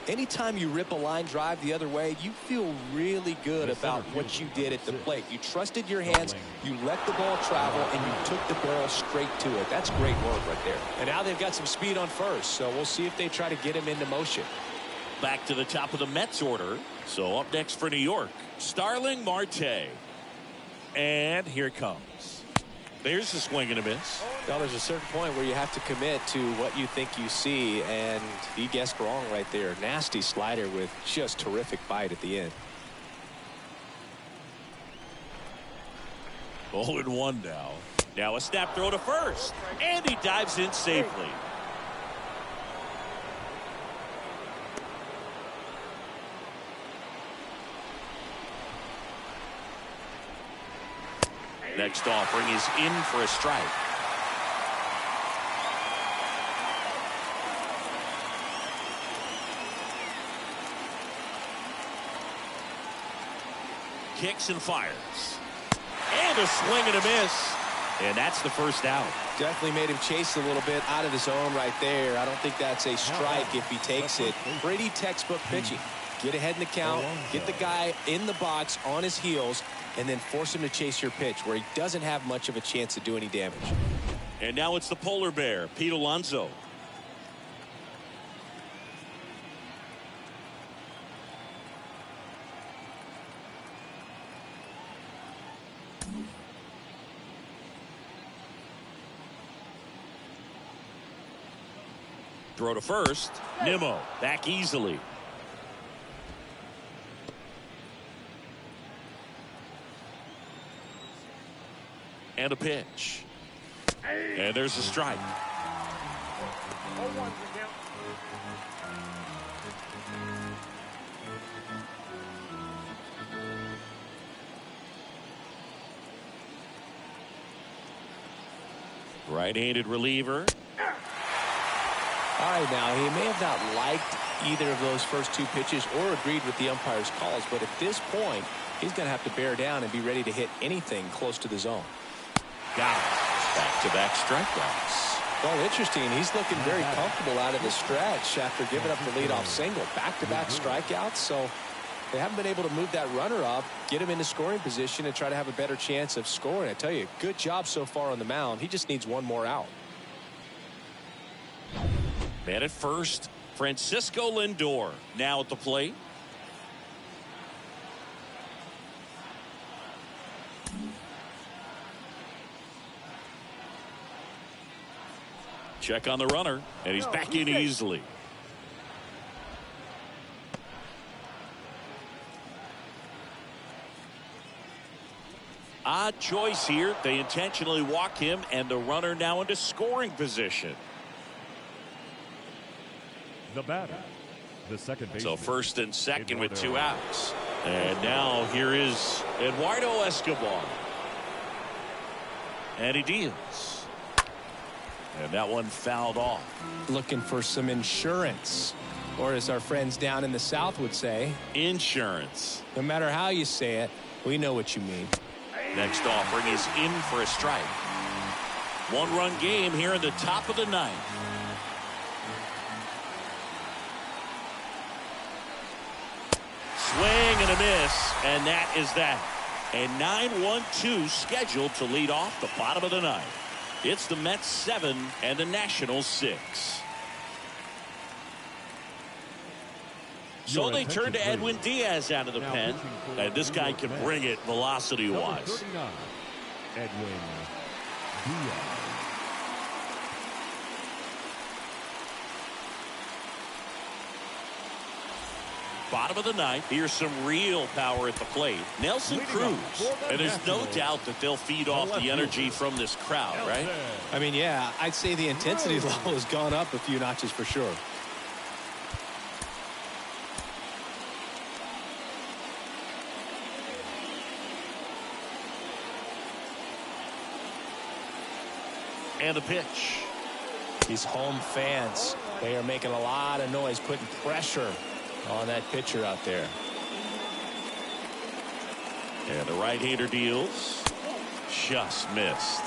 [SPEAKER 2] Anytime you rip a line drive the other way, you feel really good about what you did at the plate. You trusted your hands, you let the ball travel, and you took the barrel straight to it. That's great work right there. And now they've got some speed on first, so we'll see if they try to get him into motion.
[SPEAKER 1] Back to the top of the Mets order. So up next for New York, Starling Marte. And here it comes. There's the swing and a miss.
[SPEAKER 2] Well, there's a certain point where you have to commit to what you think you see, and he guessed wrong right there. Nasty slider with just terrific bite at the end.
[SPEAKER 1] 0-1 now. Now a snap throw to first, and he dives in safely. Next offering is in for a strike. Kicks and fires. And a swing and a miss. And that's the first out.
[SPEAKER 2] Definitely made him chase a little bit out of the zone right there. I don't think that's a strike if he takes it. Pretty textbook pitching. Get ahead in the count, get the guy in the box on his heels, and then force him to chase your pitch where he doesn't have much of a chance to do any damage.
[SPEAKER 1] And now it's the polar bear, Pete Alonso. Throw to first. Nimmo back easily. And a pitch. And there's a strike. Right-handed reliever.
[SPEAKER 2] All right, now he may have not liked either of those first two pitches or agreed with the umpire's calls, but at this point he's going to have to bear down and be ready to hit anything close to the zone.
[SPEAKER 1] Got it. Back-to-back strikeouts.
[SPEAKER 2] Well, interesting. He's looking very comfortable out of the stretch after giving up the leadoff single. Back-to-back strikeouts, so they haven't been able to move that runner up, get him into scoring position, and try to have a better chance of scoring. I tell you, good job so far on the mound. He just needs one more out.
[SPEAKER 1] Man at first Francisco Lindor now at the plate. Check on the runner, and he's back in easily. Odd choice here. They intentionally walk him, and the runner now into scoring position.
[SPEAKER 3] The batter, the second baseman.
[SPEAKER 1] So first and second with 2 outs. And now here is Eduardo Escobar. And he deals. And that one fouled off.
[SPEAKER 2] Looking for some insurance, or as our friends down in the South would say,
[SPEAKER 1] insurance.
[SPEAKER 2] No matter how you say it, we know what you mean.
[SPEAKER 1] Next offering is in for a strike. 1-run game here in the top of the 9th. Swing and a miss, and that is that. A 9-1-2 scheduled to lead off the bottom of the 9th. It's the Mets 7 and the Nationals 6. So they turn to Edwin Diaz out of the pen, and this guy can bring it velocity-wise.
[SPEAKER 3] Edwin Diaz.
[SPEAKER 1] Bottom of the 9th. Here's some real power at the plate. Nelson Cruz. And there's no doubt that they'll feed off the energy from this crowd, right?
[SPEAKER 2] I mean, yeah, I'd say the intensity level has gone up a few notches for sure.
[SPEAKER 1] And a pitch.
[SPEAKER 2] These home fans, they are making a lot of noise, putting pressure on that pitcher out there.
[SPEAKER 1] And the right-hander deals. Just missed.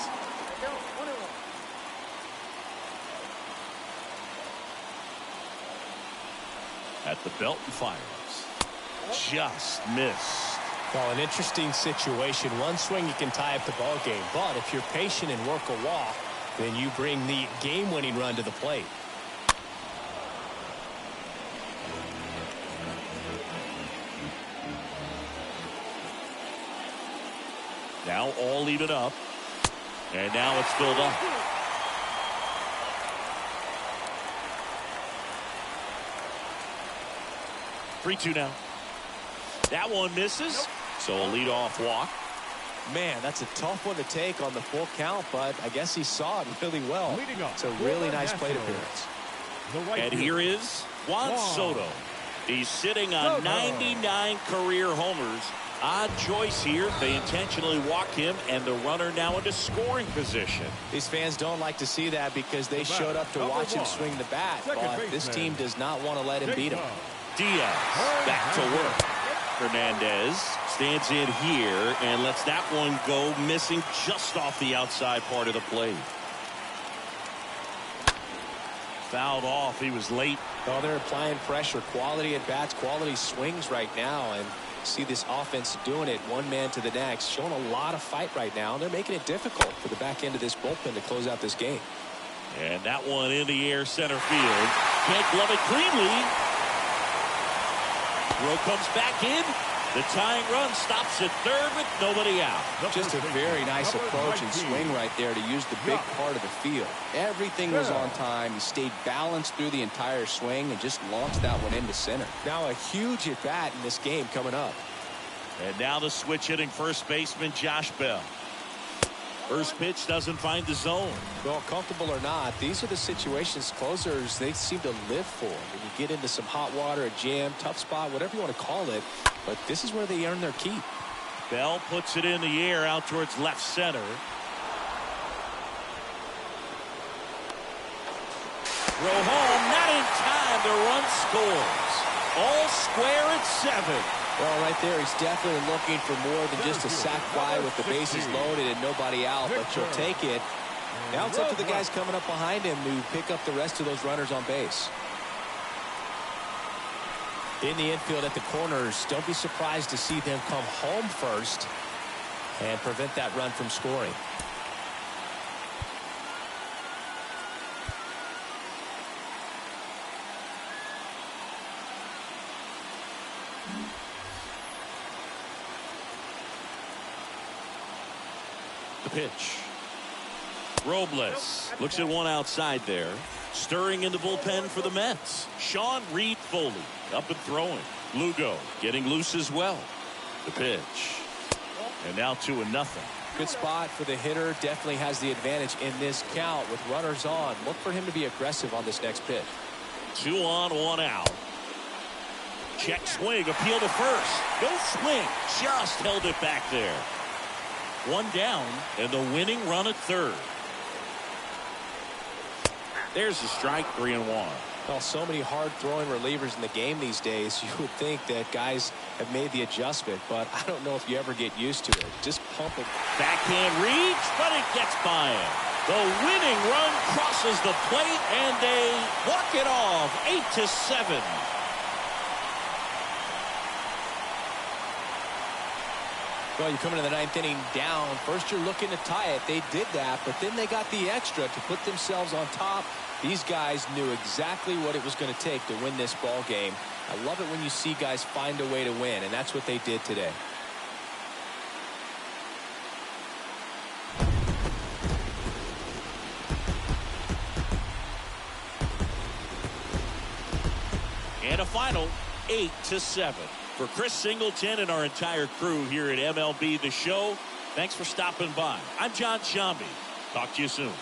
[SPEAKER 1] At the belt and fires. Just missed.
[SPEAKER 2] Well, an interesting situation. One swing you can tie up the ball game, but if you're patient and work a walk, then you bring the game-winning run to the plate.
[SPEAKER 1] Now all even up. And now it's filled up. Three-two now. That one misses. So a leadoff walk.
[SPEAKER 2] Man, that's a tough one to take on the full count, but I guess he saw it really well. It's a really nice plate appearance.
[SPEAKER 1] And here is Juan Soto. He's sitting on 99 career homers. Odd choice here. They intentionally walk him, and the runner now into scoring position.
[SPEAKER 2] These fans don't like to see that because they showed up to watch him swing the bat, but this team does not want to let him beat him.
[SPEAKER 1] Diaz back to work. Hernandez stands in here and lets that one go, missing just off the outside part of the plate. Fouled off. He was late.
[SPEAKER 2] Oh, they're applying pressure. Quality at bats, quality swings right now, and see this offense doing it one man to the next, showing a lot of fight right now. They're making it difficult for the back end of this bullpen to close out this game.
[SPEAKER 1] And that one in the air, center field. Can't glove it cleanly. Throw comes back in. The tying run stops at third with nobody out.
[SPEAKER 2] Just a very nice approach and swing right there to use the big part of the field. Everything was on time. He stayed balanced through the entire swing and just launched that one into center. Now a huge at bat in this game coming up.
[SPEAKER 1] And now the switch hitting first baseman Josh Bell. First pitch doesn't find the zone.
[SPEAKER 2] Well, comfortable or not, these are the situations closers they seem to live for. When you get into some hot water, a jam, tough spot, whatever you want to call it. But this is where they earn their keep.
[SPEAKER 1] Bell puts it in the air out towards left center. Throw home, not in time. The run scores. All square at 7.
[SPEAKER 2] Well, right there, he's definitely looking for more than just a sac fly with the bases loaded and nobody out, but you'll take it. Now it's up to the guys coming up behind him to pick up the rest of those runners on base. In the infield at the corners, don't be surprised to see them come home first and prevent that run from scoring.
[SPEAKER 1] The pitch. Robles looks at one outside there. Stirring in the bullpen for the Mets. Sean Reed Foley up and throwing. Lugo getting loose as well. The pitch. And now 2-0.
[SPEAKER 2] Good spot for the hitter. Definitely has the advantage in this count with runners on. Look for him to be aggressive on this next pitch.
[SPEAKER 1] 2 on, 1 out. Check swing, appeal to first. No swing, just held it back there. 1 down, and the winning run at third. There's the strike, 3-1.
[SPEAKER 2] Well, so many hard-throwing relievers in the game these days, you would think that guys have made the adjustment, but I don't know if you ever get used to it. Just pump it.
[SPEAKER 1] Backhand reach, but it gets by him. The winning run crosses the plate, and they walk it off, 8-7.
[SPEAKER 2] Well, you come into the 9th inning down. First, you're looking to tie it. They did that, but then they got the extra to put themselves on top. These guys knew exactly what it was going to take to win this ball game. I love it when you see guys find a way to win, and that's what they did today.
[SPEAKER 1] And a final 8-7. For Chris Singleton and our entire crew here at MLB The Show, thanks for stopping by. I'm John Shambi. Talk to you soon.